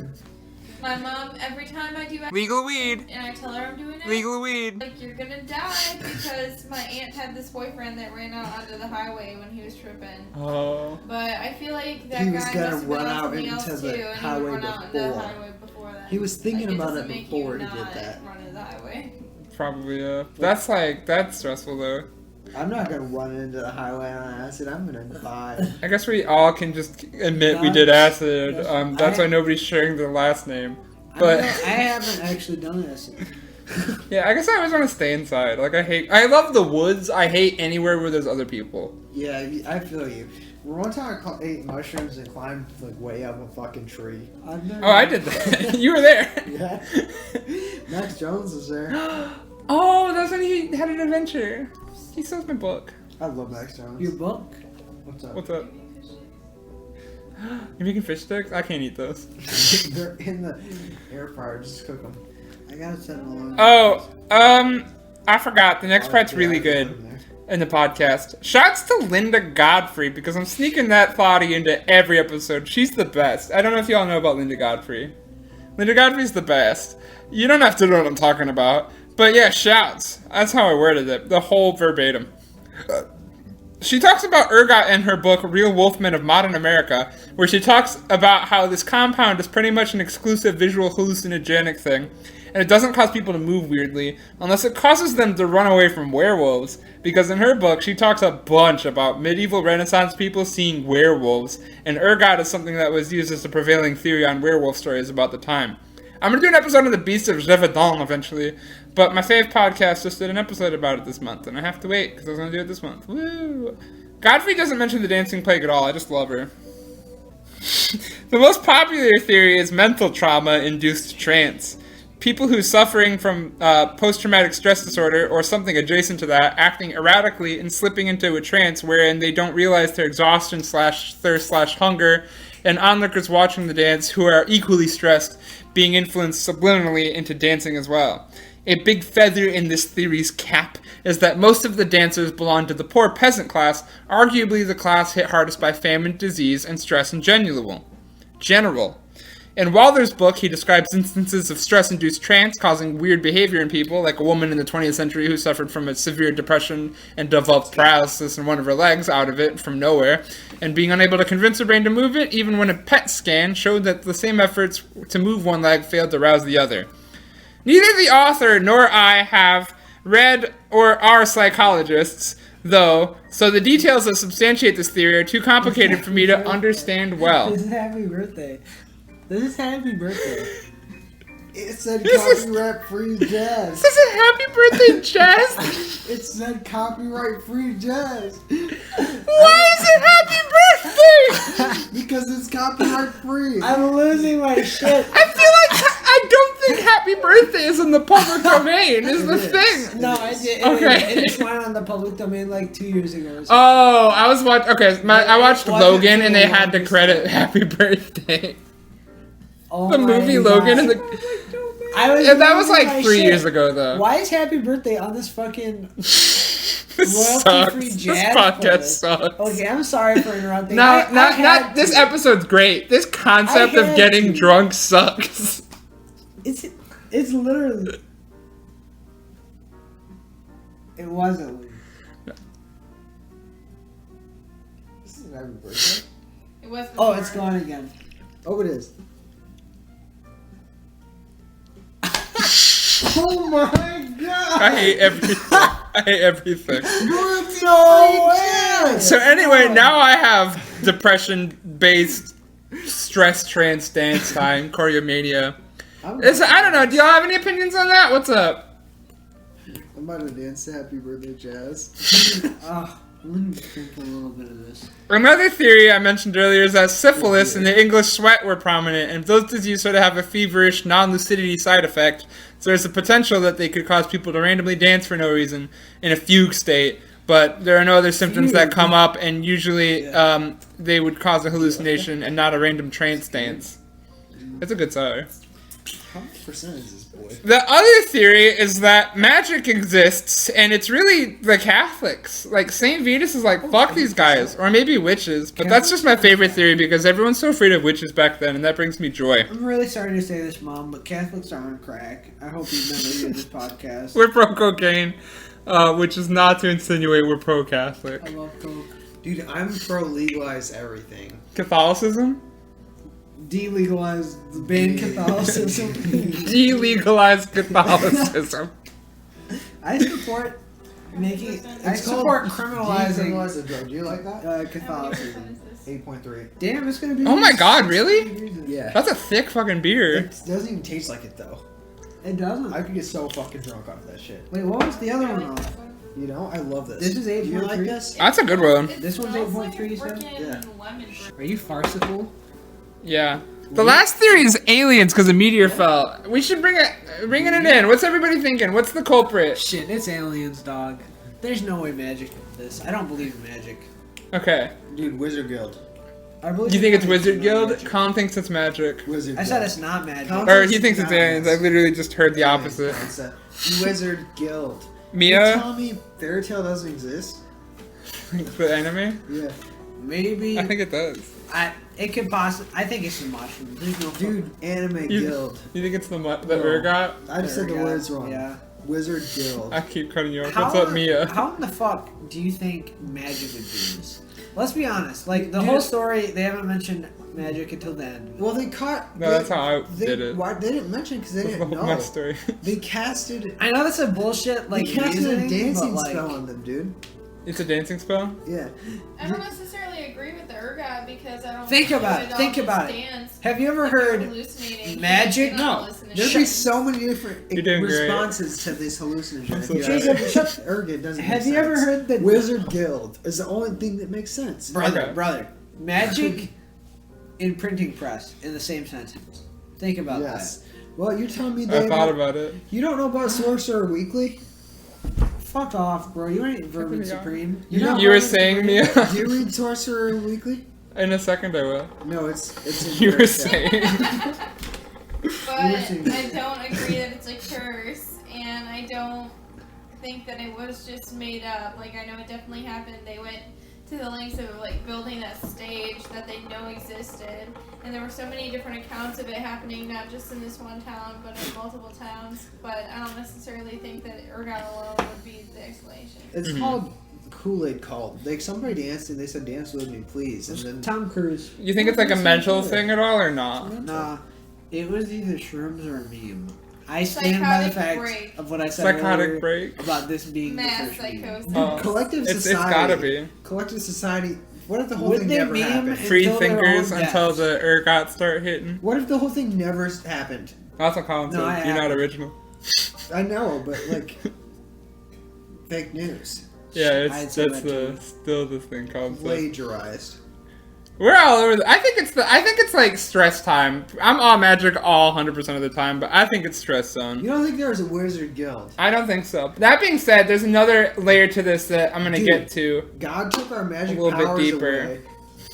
My mom, every time I do Legal weed. and I tell her I'm doing it, weed. like, you're gonna die because my aunt had this boyfriend that ran out onto the highway when he was tripping. Oh. But I feel like that He guy was must gonna have been run on out something into else the too, and he highway would run out into the before. highway before that. He was thinking Like, it about doesn't it make before you he did not that. Run into the highway. Probably, that's stressful though. I'm not gonna run into the highway on acid. I'm gonna die. I guess we all can just admit we did acid. That's why nobody's sharing their last name. But I haven't actually done this. yeah, I guess I always want to stay inside. Like I love the woods. I hate anywhere where there's other people. Yeah, I feel you. One time I ate mushrooms and climbed like way up a fucking tree. I've never. Oh, I did that. You were there. Yeah. Max Jones was there. Oh, that's when he had an adventure. He sells my book. I love Max Jones. Your book? What's up? What's up? You making fish sticks? I can't eat those. They're in the air fryer. Just cook them. I gotta set them alone. Oh, I forgot. The next part's really good in the podcast. Shouts to Linda Godfrey, because I'm sneaking that thoughty into every episode. She's the best. I don't know if y'all know about Linda Godfrey. Linda Godfrey's the best. You don't have to know what I'm talking about. But yeah, shouts. That's how I worded it. The whole verbatim. She talks about ergot in her book, Real Wolfmen of Modern America, where she talks about how this compound is pretty much an exclusive visual hallucinogenic thing, and it doesn't cause people to move weirdly, unless it causes them to run away from werewolves, because in her book, she talks a bunch about medieval Renaissance people seeing werewolves, and ergot is something that was used as the prevailing theory on werewolf stories about the time. I'm going to do an episode on the Beast of Gévaudan eventually, but my fave podcast just did an episode about it this month, and I have to wait, because I was going to do it this month. Woo! Godfrey doesn't mention the dancing plague at all, I just love her. The most popular theory is mental trauma-induced trance. People who suffering from post-traumatic stress disorder, or something adjacent to that, acting erratically and slipping into a trance wherein they don't realize their exhaustion / thirst / hunger, and onlookers watching the dance who are equally stressed, being influenced subliminally into dancing as well. A big feather in this theory's cap is that most of the dancers belong to the poor peasant class, arguably the class hit hardest by famine, disease, and stress in general. In Walther's book, he describes instances of stress-induced trance causing weird behavior in people, like a woman in the 20th century who suffered from a severe depression and developed paralysis in one of her legs out of it from nowhere, and being unable to convince her brain to move it, even when a PET scan showed that the same efforts to move one leg failed to rouse the other. Neither the author nor I have read or are psychologists, though, so the details that substantiate this theory are too complicated for me to understand well. This is happy birthday. This is happy birthday. It said copyright-free jazz. This is a happy birthday, Jazz! It said copyright-free jazz. Why is it happy birthday? Because it's copyright-free. I'm losing my shit. I feel like I don't think happy birthday is in the public domain, is the thing. No, I did. Okay. It just went on the public domain like 2 years ago. Oh, I was watching. Okay, I watched Logan and they had to credit happy birthday. Oh The movie Logan and the. That was like 3 years ago, though. Why is happy birthday on this fucking This royalty-free sucks. jazz This podcast playlist? sucks. Okay, I'm sorry for interrupting. Not this episode's great. This concept of getting drunk sucks. It's literally. It wasn't. This is happy birthday. It was. Oh, it's gone again. Oh, it is. Oh my god! I hate everything. No way! So anyway, now I have depression-based stress trance dance time, choreomania. I don't know. Do y'all have any opinions on that? What's up? I'm about to dance to Happy Birthday Jazz. Let me drink a little bit of this. Another theory I mentioned earlier is that syphilis and the English sweat were prominent, and those diseases sort of have a feverish, non-lucidity side effect, so there's a potential that they could cause people to randomly dance for no reason in a fugue state, but there are no other symptoms that come up, and usually they would cause a hallucination and not a random trance dance. That's a good story. How much percent is this boy? The other theory is that magic exists, and it's really the Catholics. Like, St. Vitus is like, fuck these guys. Or maybe witches. But that's just my favorite theory, because everyone's so afraid of witches back then, and that brings me joy. I'm really sorry to say this, Mom, but Catholics are on crack. I hope you never hear this podcast. We're pro-cocaine, which is not to insinuate we're pro-Catholic. I love coke. Dude, I'm pro legalize everything. Catholicism? Delegalize the ban Catholicism. Delegalize Catholicism. I support making. I support criminalizing Decriminalize the drug. Do you like that? Catholicism. 8.3. Damn, it's gonna be. Oh my god, really? Yeah. That's a thick fucking beer. It doesn't even taste like it though. It doesn't. I could get so fucking drunk off that shit. Wait, what was the other one on? You know, I love this. This is 8.3. Do you like this? That's a good one. This one's 8.3, you said? Yeah. Are you farcical? Yeah. The last theory is aliens because a meteor fell. We should bring it in. What's everybody thinking? What's the culprit? Shit, it's aliens, dog. There's no way magic did this. I don't believe in magic. Okay. Dude, Wizard Guild. I believe You think it's Wizard not Guild? magic. Colin thinks it's magic. Wizard I Guild. said it's not magic. Colin Or he thinks it's aliens. I literally just heard the opposite. Wizard Guild. You're Mia? telling me Fairy Tail doesn't exist? The anime? Yeah. Maybe. I think it does. It could possibly. I think it's the mushroom. There's no Dude, Anime You- Guild. You think it's the No. Urgot? I just said the There we go. words wrong. Yeah. Wizard Guild. I keep cutting you off. What's up, Mia? How in the fuck do you think magic would do this? Let's be honest. Like the Dude. whole story, they haven't mentioned magic until the end. Well, they caught. No, that's how I they, did it. Why, they didn't mention because they That's didn't the know. whole my story. They casted. I know that's a bullshit. Like They casted a reasoning, dancing but, like, spell on them, dude. It's a dancing spell? Yeah. I don't necessarily agree with the Urgot because I don't Think think about they it, would think all about just it. dance Have you ever if they're heard hallucinating. magic? They're not No. hallucinating. There'd be so many different You're doing great. responses to this hallucinogen. I'm so If you sorry. Jacob, shut Urget doesn't Have make you ever sense. heard the Wizard Guild is the only thing that makes sense. brother? Magic and printing press in the same sentence. Think about Yes. Well, you're telling me I that thought about it. you don't know about Sorcerer Weekly? that. Fuck off, bro. You ain't Vermin Fucking Supreme. You You're know- not You were Vermin saying, Supreme. Mia? Do you read Sorcerer Weekly? In a second, I will. No, it's in You were Fairy Tail. saying. But I don't agree that it's a curse, and I don't think that it was just made up. Like, I know it definitely happened. They went to the lengths of, like, building a stage that they know existed, and there were so many different accounts of it happening, not just in this one town, but in multiple towns. But I don't necessarily think that Urgot alone would be the explanation. It's Mhm. called Kool-Aid Cult. Like somebody danced and they said, "Dance with me, please." And then Tom Cruise. You think it's like a mental thing at all or not? Nah, it was either shrooms or a meme. I stand by the Psychotic fact break. of what I said Psychotic earlier break? about this being Mass the first meme. psychosis. Oh. collective It's society. gotta be. Collective society. What if the whole Would thing they never meme happened? Free Until their fingers own until deaths. the ergot start hitting. What if the whole thing never happened? That's what Colin No, said. I You're not haven't. original. I know, but like fake news, Yeah, I'd it's say that's that still the thing Colin said. plagiarized. We're all over. I think it's like stress time. I'm all magic all 100% of the time, but I think it's stress zone. You don't think there was a Wizard Guild? I don't think so. That being said, there's another layer to this that I'm gonna Dude. get to. God took our magic A little bit powers deeper. away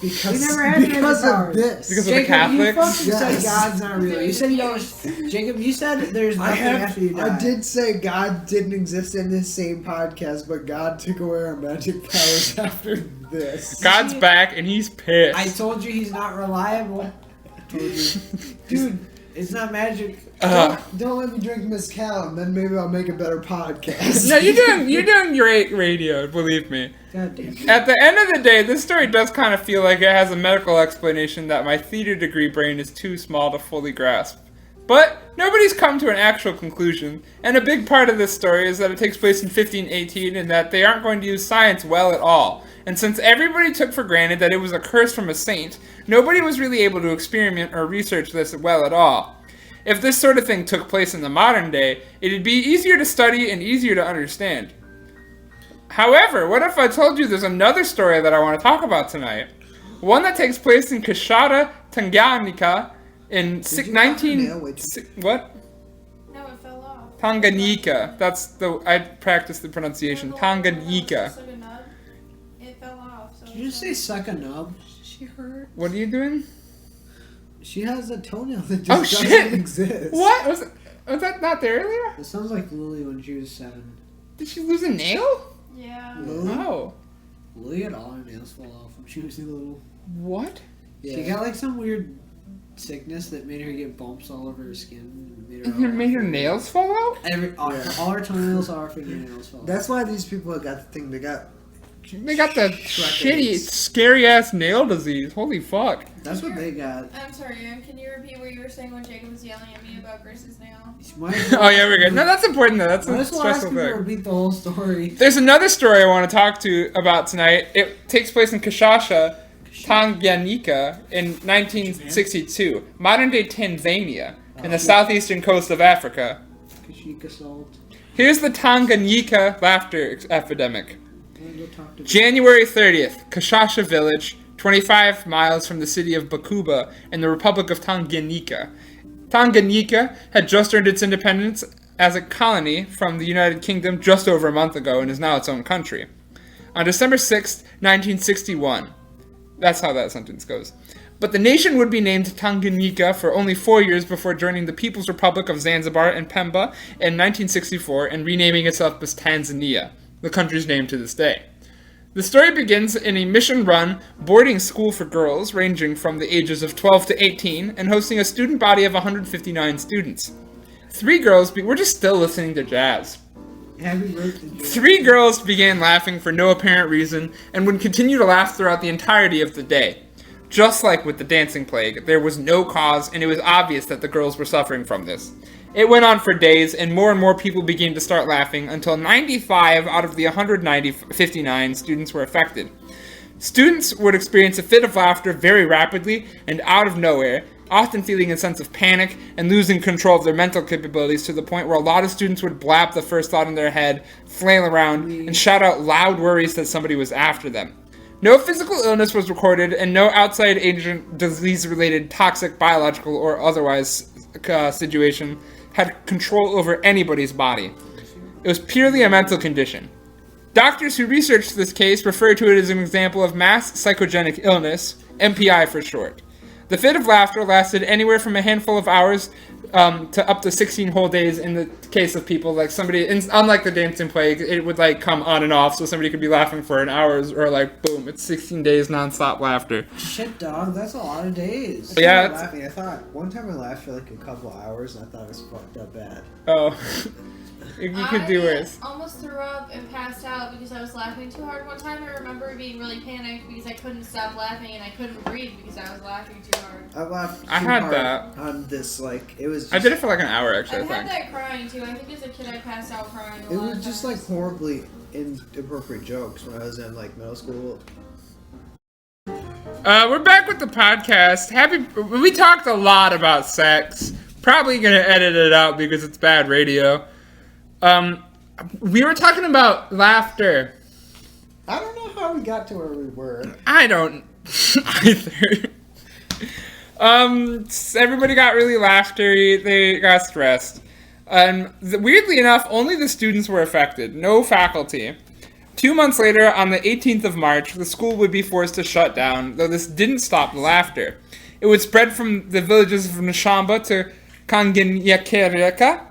because We never had magic because powers. of this. Because of the Jacob, you Catholics? fucking Yes. said God's not real. You said you don't. Jacob, you said there's nothing after you die. I did say God didn't exist in this same podcast, but God took away our magic powers after this. God's back and he's pissed. I told you he's not reliable. Told you. Dude, it's not magic. Don't let me drink mezcal, and then maybe I'll make a better podcast. No, you're doing great radio. Believe me. God damn it. At the end of the day, this story does kind of feel like it has a medical explanation that my theater degree brain is too small to fully grasp. But nobody's come to an actual conclusion, and a big part of this story is that it takes place in 1518 and that they aren't going to use science well at all. And since everybody took for granted that it was a curse from a saint, nobody was really able to experiment or research this well at all. If this sort of thing took place in the modern day, it'd be easier to study and easier to understand. However, what if I told you there's another story that I want to talk about tonight? One that takes place in Kashada, Tanganyika, in Did you 19... nail it? What? No, it fell off. Tanganyika. I practiced the pronunciation. Tanganyika. It fell off. So Did you just say suck a nub? She hurt. What are you doing? She has a toenail that just Oh, doesn't shit! exist. What? Was that not there earlier? It sounds like Lily when she was 7. Did she lose a nail? Yeah. Lily? Oh. Lily had all her nails fall off when she was little. What? She got like some weird sickness that made her get bumps all over her skin. And made her, And you made her nails fall out? all Yeah. her toenails, all her fingernails fall off. That's why these people got the thing. They got the shitty, scary ass nail disease. Holy fuck. That's what they got. I'm sorry, can you repeat what you were saying when Jacob was yelling at me about Chris's nail? Oh yeah, we're good. No, that's important though. That's Might a as well ask stressful people to thing. repeat the whole story. There's another story I want to talk to about tonight. It takes place in Kashasha, Tanganyika in 1962, modern day Tanzania, in the southeastern coast of Africa. Kashika salt. Here's the Tanganyika laughter epidemic. January 30th, Kashasha village, 25 miles from the city of Bakuba in the Republic of Tanganyika. Tanganyika had just earned its independence as a colony from the United Kingdom just over a month ago and is now its own country. On December 6th, 1961. That's how that sentence goes. But the nation would be named Tanganyika for only 4 years before joining the People's Republic of Zanzibar and Pemba in 1964 and renaming itself as Tanzania, the country's name to this day. The story begins in a mission-run boarding school for girls ranging from the ages of 12 to 18 and hosting a student body of 159 students. We're just still listening to jazz. Three girls began laughing for no apparent reason and would continue to laugh throughout the entirety of the day. Just like with the dancing plague, there was no cause and it was obvious that the girls were suffering from this. It went on for days, and more people began to start laughing until 95 out of the 159 students were affected. Students would experience a fit of laughter very rapidly and out of nowhere, often feeling a sense of panic and losing control of their mental capabilities to the point where a lot of students would blab the first thought in their head, flail around, and shout out loud worries that somebody was after them. No physical illness was recorded, and no outside agent, disease-related, toxic, biological, or otherwise situation had control over anybody's body. It was purely a mental condition. Doctors who researched this case refer to it as an example of mass psychogenic illness, MPI for short. The fit of laughter lasted anywhere from a handful of hours to up to 16 whole days in the case of people like somebody, unlike the dancing plague, it would like come on and off, so somebody could be laughing for an hour or like boom, it's 16 days non-stop laughter. Shit, dog, that's a lot of days. Yeah, laughing. I thought one time I laughed for like a couple hours and I thought it was fucked up bad. Oh. You could do worse. I almost threw up and passed out because I was laughing too hard one time. I remember being really panicked because I couldn't stop laughing and I couldn't breathe because I was laughing too hard. I laughed too I had hard that. on this, like, it was just, I did it for like an hour actually, I had that crying too. I think as a kid I passed out crying a lot. It was just like horribly inappropriate jokes when I was in like middle school. We're back with the podcast. We talked a lot about sex. Probably gonna edit it out because it's bad radio. We were talking about laughter. I don't know how we got to where we were. I don't either. Everybody got really laughter-y. They got stressed. Weirdly enough, only the students were affected. No faculty. 2 months later, on the 18th of March, the school would be forced to shut down, though this didn't stop the laughter. It would spread from the villages of Nshamba to Tanganyika.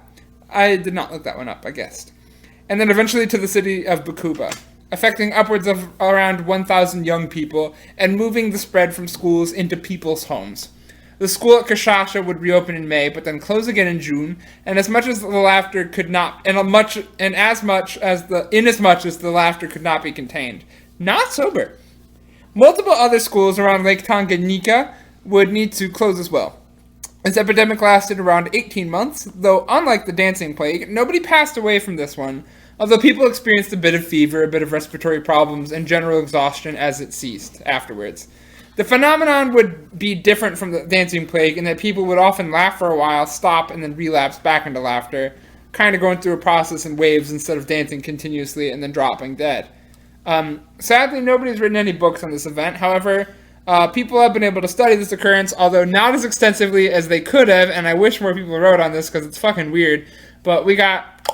I did not look that one up, I guessed. And then eventually to the city of Bakuba, affecting upwards of around 1,000 young people and moving the spread from schools into people's homes. The school at Kashasha would reopen in May, but then close again in June, and as much as the laughter could not, inasmuch as the laughter could not be contained. Not sober. Multiple other schools around Lake Tanganyika would need to close as well. This epidemic lasted around 18 months, though unlike the dancing plague, nobody passed away from this one, although people experienced a bit of fever, a bit of respiratory problems, and general exhaustion as it ceased afterwards. The phenomenon would be different from the dancing plague in that people would often laugh for a while, stop, and then relapse back into laughter, kind of going through a process in waves instead of dancing continuously and then dropping dead. Sadly, nobody's written any books on this event. However, people have been able to study this occurrence, although not as extensively as they could have, and I wish more people wrote on this because it's fucking weird. But we got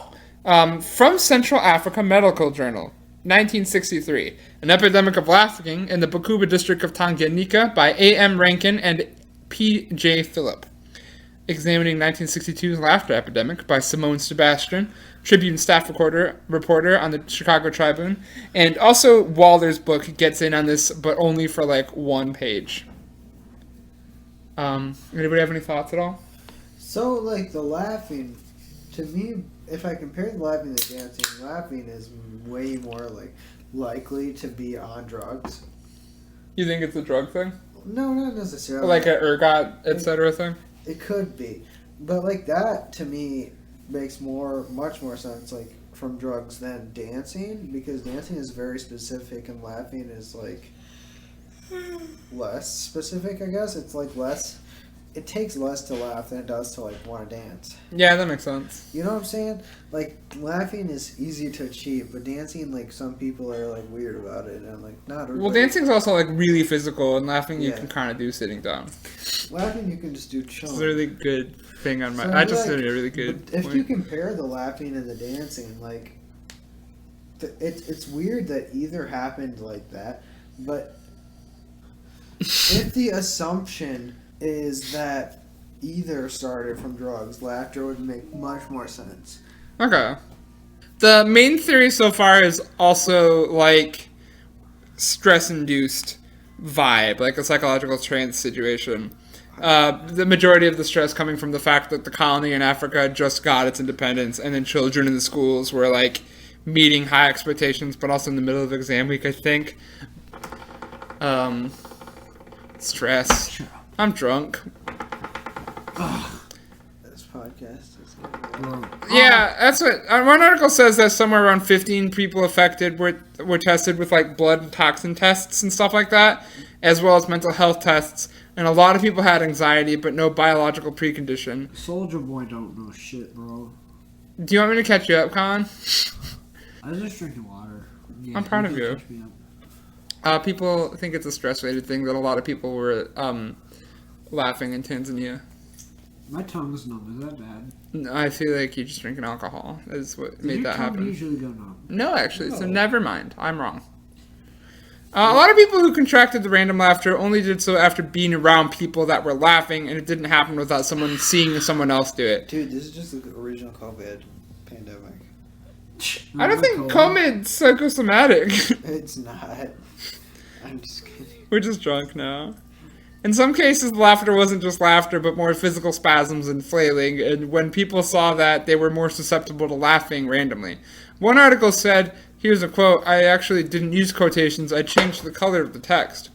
from Central Africa Medical Journal, 1963, an epidemic of laughing in the Bakuba district of Tanganyika by A.M. Rankin and P.J. Phillip. Examining 1962's laughter epidemic by Simone Sebastian, Tribune staff reporter on the Chicago Tribune, and also Walder's book gets in on this, but only for like one page. Anybody have any thoughts at all? So, like, the laughing, to me, if I compare the laughing to dancing, laughing is way more, like, likely to be on drugs. You think it's a drug thing? No, not necessarily. Like an ergot, etc. thing? It could be. But, like, that, to me, makes much more sense, like, from drugs than dancing, because dancing is very specific and laughing is, like, less specific, I guess. It's, like, less it takes less to laugh than it does to like want to dance. Yeah, that makes sense. You know what I'm saying? Like laughing is easy to achieve, but dancing, like some people are like weird about it, and I'm like not. Well, dancing's also like really physical, and laughing you Yeah. can kind of do sitting down. Laughing you can just do chilling. It's a really good thing on my. So I just like, did a really good. But if point. you compare the laughing and the dancing, like, it's weird that either happened like that, but if the assumption is that either started from drugs, laughter would make much more sense. Okay. The main theory so far is also like stress-induced vibe, like a psychological trance situation. The majority of the stress coming from the fact that the colony in Africa just got its independence, and then children in the schools were like meeting high expectations, but also in the middle of exam week, I think. Stress. I'm drunk. This podcast is Yeah, that's what one article says that somewhere around 15 people affected were tested with like blood and toxin tests and stuff like that, as well as mental health tests, and a lot of people had anxiety but no biological precondition. Soldier Boy don't know shit, bro. Do you want me to catch you up, Colin? I was just drinking water. Yeah, I'm proud of can you. catch me up. People think it's a stress-related thing that a lot of people were laughing in Tanzania. My tongue's numb. Is that bad? No, I feel like you're just drinking alcohol. Is what made Your that tongue happen. usually go numb. No, actually, so No. never mind. I'm wrong. A lot of people who contracted the random laughter only did so after being around people that were laughing, and it didn't happen without someone seeing someone else do it. Dude, this is just the original COVID pandemic. I don't think COVID's psychosomatic. It's not. I'm just kidding. We're just drunk now. In some cases, the laughter wasn't just laughter, but more physical spasms and flailing, and when people saw that, they were more susceptible to laughing randomly. One article said, here's a quote, I actually didn't use quotations, I changed the color of the text.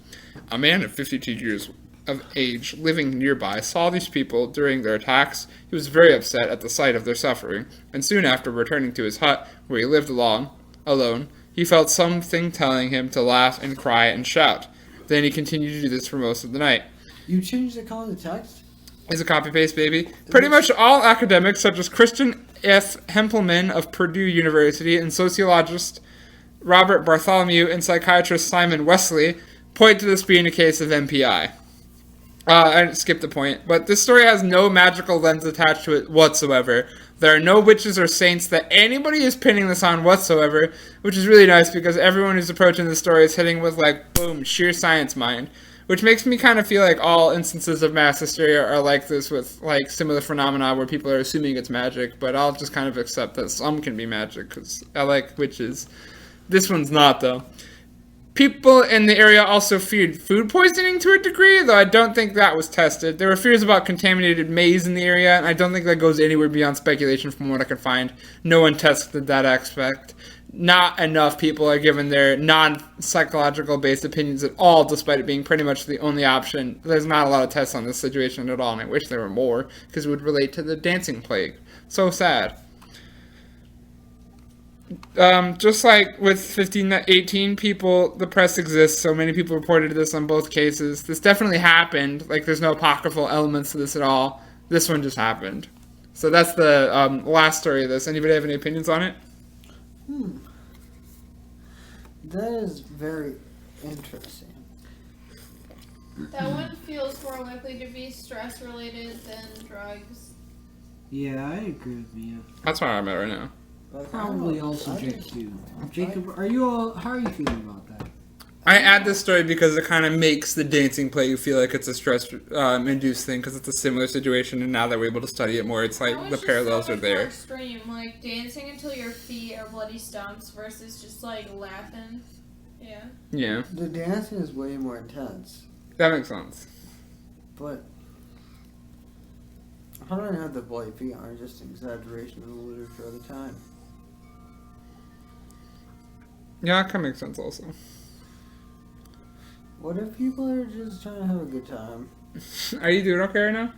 A man of 52 years of age living nearby saw these people during their attacks. He was very upset at the sight of their suffering, and soon after returning to his hut, where he lived alone, he felt something telling him to laugh and cry and shout. Then he continued to do this for most of the night. You changed the color of the text? Is a copy-paste, baby. Pretty much all academics, such as Christian F. Hempelman of Purdue University and sociologist Robert Bartholomew and psychiatrist Simon Wesley, point to this being a case of MPI. I skipped the point, but this story has no magical lens attached to it whatsoever. There are no witches or saints that anybody is pinning this on whatsoever, which is really nice because everyone who's approaching the story is hitting with like, boom, sheer science mind. Which makes me kind of feel like all instances of mass hysteria are like this with like similar phenomena where people are assuming it's magic, but I'll just kind of accept that some can be magic because I like witches. This one's not though. People in the area also feared food poisoning to a degree, though I don't think that was tested. There were fears about contaminated maize in the area, and I don't think that goes anywhere beyond speculation from what I could find. No one tested that aspect. Not enough people are given their non-psychological based opinions at all, despite it being pretty much the only option. There's not a lot of tests on this situation at all, and I wish there were more, because it would relate to the dancing plague. So sad. Just like with 18 people, the press exists, so many people reported this on both cases. This definitely happened. Like, there's no apocryphal elements to this at all. This one just happened. So that's the last story of this. Anybody have any opinions on it? That is very interesting. That one feels more likely to be stress related than drugs. Yeah, I agree with Mia. That's where I'm at right now. Like, Probably also Jake too. Jacob, how are you feeling about that? I add this story because it kind of makes the dancing plague feel like it's a stress-induced thing because it's a similar situation, and now that we're able to study it more, it's like the parallels are there. Extreme, like dancing until your feet are bloody stumps versus just like laughing. Yeah. Yeah, The dancing is way more intense, that makes sense. but how do I know the bloody feet aren't just an exaggeration of the literature of the time? Yeah, that kind of makes sense also. What if people are just trying to have a good time? Are you doing okay right now?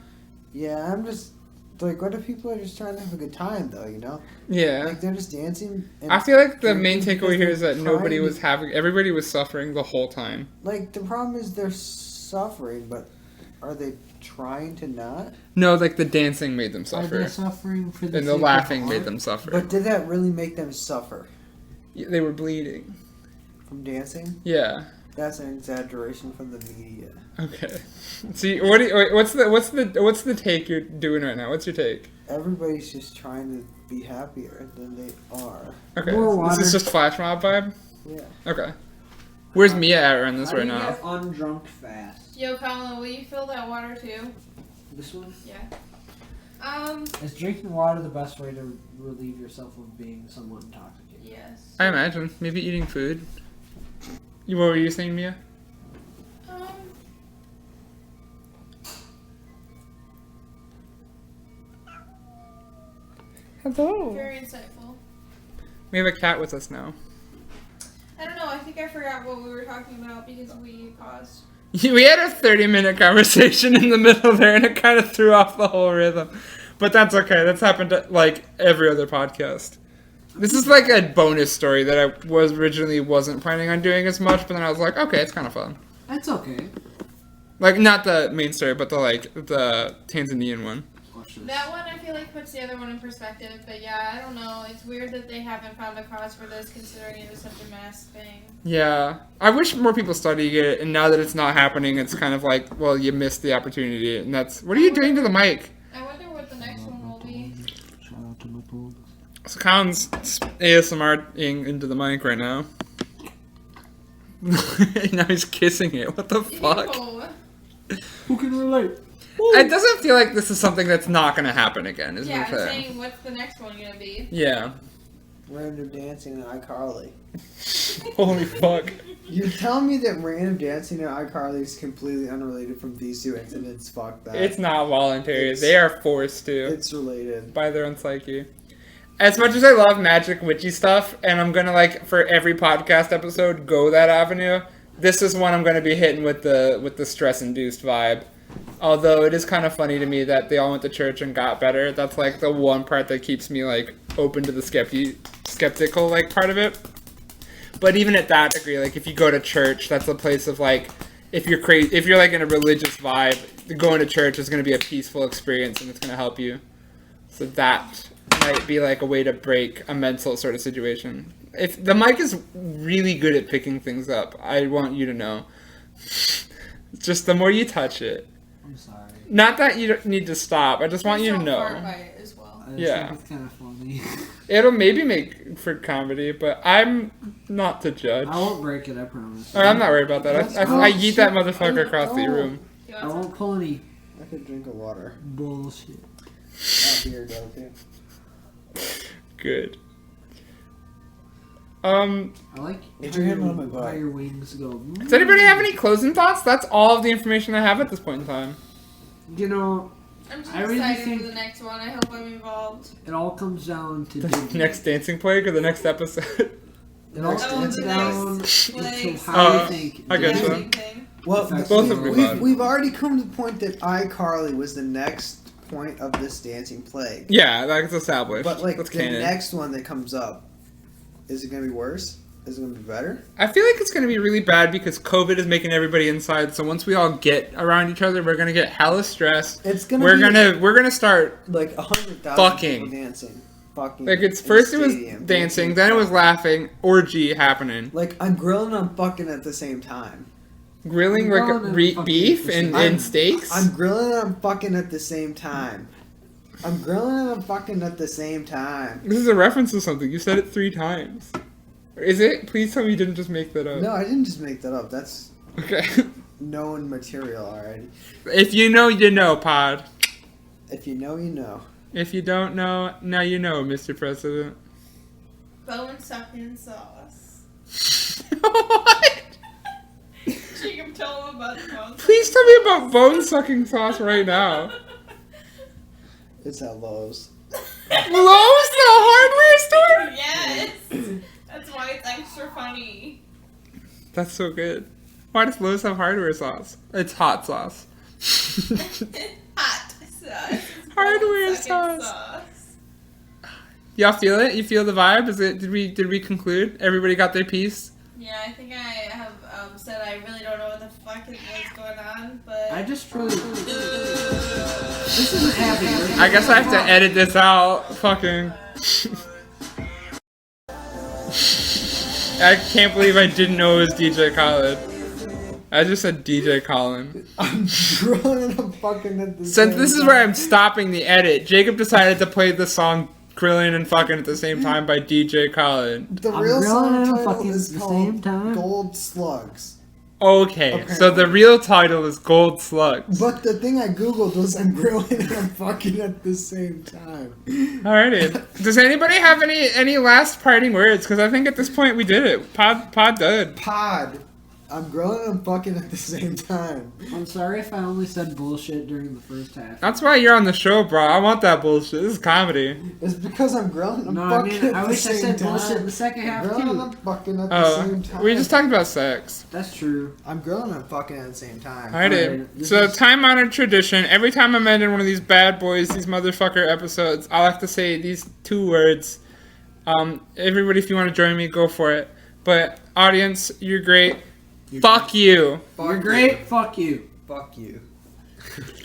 Yeah, I'm just like, what if people are just trying to have a good time, though? You know, Yeah. like they're just dancing. And I feel like the main drinking takeaway because here is that they're nobody trying was to- everybody was suffering the whole time. Like the problem is they're suffering, but are they trying to not? No, like the dancing made them Are suffer. they suffering for the And the sake of laughing art? made them suffer. But did that really make them suffer Yeah, they were bleeding. from dancing? Yeah. That's an exaggeration from the media. Okay. See, what's the take you're doing right now? What's your take? Everybody's just trying to be happier than they are. Okay. More This water. is just flash mob vibe? Yeah. Okay. Where's Mia at on this How right do you now? get undrunk fast? Yo, Colin, will you fill that water too? This one? Yeah. Is drinking water the best way to relieve yourself of being somewhat intoxicated? Yes. I imagine. Maybe eating food. What were you saying, Mia? Hello. Very insightful. We have a cat with us now. I don't know, I think I forgot what we were talking about because we paused. We had a 30-minute conversation in the middle there, and it kind of threw off the whole rhythm. But that's okay. That's happened to, like, every other podcast. This is like a bonus story that I wasn't planning on doing as much, but then I was like, okay, it's kind of fun. That's okay. Like, not the main story, but the Tanzanian one. That one I feel like puts the other one in perspective, but yeah, I don't know. It's weird that they haven't found a cause for this considering it was such a mass thing. Yeah. I wish more people studied it, and now that it's not happening, it's kind of like, well, you missed the opportunity, and that's... What are you doing to the mic? I wonder what the next one will be. Shout out to my pool. So Colin's ASMRing into the mic right now. Now he's kissing it. What the fuck? Ew. Who can relate? It doesn't feel like this is something that's not going to happen again, is Yeah, what I'm I'm saying. saying, what's the next one gonna be? Yeah. Random dancing in iCarly. Holy fuck. You're telling me that random dancing in iCarly is completely unrelated from these two incidents? Fuck that. It's not voluntary. It's- They are forced to. It's related. By their own psyche. As much as I love magic witchy stuff, and I'm gonna like for every podcast episode go that avenue, this is one I'm gonna be hitting with the stress induced vibe. Although it is kind of funny to me that they all went to church and got better. That's like the one part that keeps me like open to the skeptical like part of it. But even at that degree, like if you go to church, that's a place of like if you're like in a religious vibe, going to church is gonna be a peaceful experience and it's gonna help you. So that might be like a way to break a mental sort of situation. If the mic is really good at picking things up, I want you to know. Just the more you touch it. I'm sorry. Not that you don't need to stop. I just want you to Don't fart know. by it as well. I Yeah. think it's kind of funny. It'll maybe make for comedy, but I'm not to judge. I won't break it, I promise. I'm not worried about that. I yeet that Bullshit. motherfucker across the room. You I want won't pull any I could drink a water. bullshit. Not beer, though, too. Good. I like Get your hand on my butt. how your wings go. Does anybody have any closing thoughts? That's all of the information I have at this point in time. You know, I'm just I really excited think- for the next one. I hope I'm involved. it all comes down to The dignity. next dancing plague or the next episode? It all Next comes the down next to place. how you think. I get you. Dancing thing. Well, Both of them are we've already come to the point that iCarly was the next point of this dancing plague. Yeah, that's established. But, like, that's the canon. next one that comes up, is it going to be worse? Is it going to be better? I feel like it's going to be really bad because COVID is making everybody inside. So once we all get around each other, we're going to get hella stressed. It's going to We're be gonna start like 100,000 fucking. people dancing. Fucking like it's in first the it was stadium, dancing, then it was laughing, orgy happening, Like, I'm grilling and I'm fucking at the same time. grilling I'm like going and fucking beef at the and, same and time. steaks. I'm grilling and I'm fucking at the same time. I'm grilling and I'm fucking at the same time. This is a reference to something. You said it 3 times. Is it? Please tell me you didn't just make that up. No, I didn't just make that up. That's Okay. known material already. If you know, you know, pod. If you know, you know. If you don't know, now you know, Mr. President. Bone sucking sauce. What? She can tell them about the bone. Please tell me about bone sucking sauce right now. It's at Lowe's. Lowe's, the hardware store? Yes. That's why it's extra funny. That's so good. Why does Lowe's have hardware sauce? It's hot sauce. Hot sauce. Hardware Bone sucking sauce. Y'all feel it? You feel the vibe? Is it? Did we conclude? Everybody got their piece? Yeah, I think I have said I really don't know what the fuck is going on. on, but I just really. This isn't happening. I guess I have to edit this out. Fucking. I can't believe I didn't know it was DJ Khaled. I just said DJ Colin. I'm grilling and I'm fucking at the same Since this is where I'm stopping the edit, Jacob decided to play the song Grilling and Fucking at the Same Time by DJ Khaled. The I'm real grilling song and title fucking is at the called same time. Gold Slugs. Okay, so the real title is Gold Slugs. But the thing I googled was I'm grilling and I'm fucking at the same time. Alrighty. Does anybody have any last parting words? Because I think at this point we did it. Pod did. Pod. I'm grilling and I'm fucking at the same time. I'm sorry if I only said bullshit during the first half. That's why you're on the show, bro. I want that bullshit. This is comedy. It's because I'm grilling and I'm No, I fucking mean, at I the wish I same said time. bullshit in the second half Grilling and too. I'm fucking at the same time. We just talked about sex. That's true. I'm grilling and I'm fucking at the same time. Alrighty. Alright, So, this is- time-honored tradition. Every time I'm ending one of these bad boys, these motherfucker episodes, I'll have to say these two words. Everybody, if you want to join me, go for it. But, audience, you're great. Fuck you. You're great. Fuck you. Fuck you.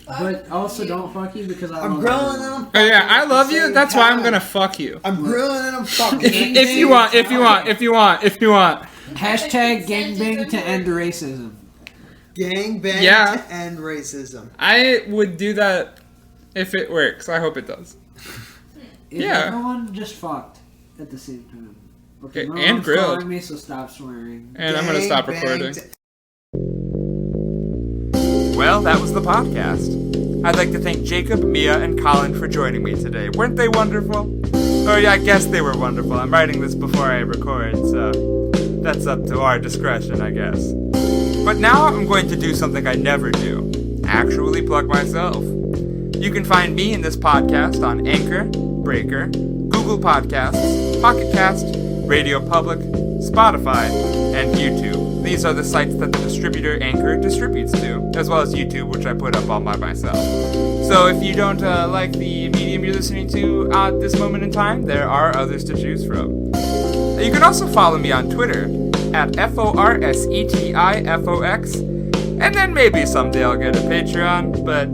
But also don't fuck you because I I'm love grilling you. and I'm fucking Oh yeah, I at the love you. same That's why I'm time. gonna fuck you. I'm grilling and I'm fucking If you want. Hashtag gangbang to end racism. Gangbang Yeah. to end racism. I would do that if it works. I hope it does. If Yeah. everyone just fucked at the same time. Okay, Okay, my and mom's grilled. calling me, so stop swearing. And I'm gonna stop Gangbang recording. to- Well, that was the podcast. I'd like to thank Jacob, Mia, and Colin for joining me today. Weren't they wonderful? Oh yeah, I guess they were wonderful. I'm writing this before I record, so that's up to our discretion, I guess. But now I'm going to do something I never do. Actually plug myself. You can find me in this podcast on Anchor, Breaker, Google Podcasts, Pocket Cast, Radio Public, Spotify, and YouTube. These are the sites that the distributor Anchor distributes to, as well as YouTube, which I put up all by myself. So if you don't like the medium you're listening to at this moment in time, there are others to choose from. You can also follow me on Twitter at FORSETIFOX, and then maybe someday I'll get a Patreon, but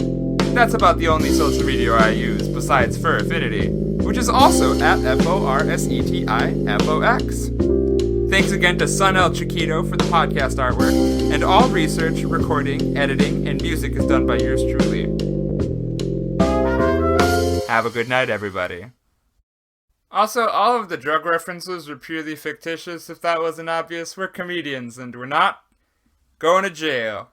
that's about the only social media I use besides Fur Affinity, which is also at FORSETIFOX. Thanks again to Sun El Chiquito for the podcast artwork, and all research, recording, editing, and music is done by yours truly. Have a good night, everybody. Also, all of the drug references were purely fictitious. If that wasn't obvious, we're comedians, and we're not going to jail.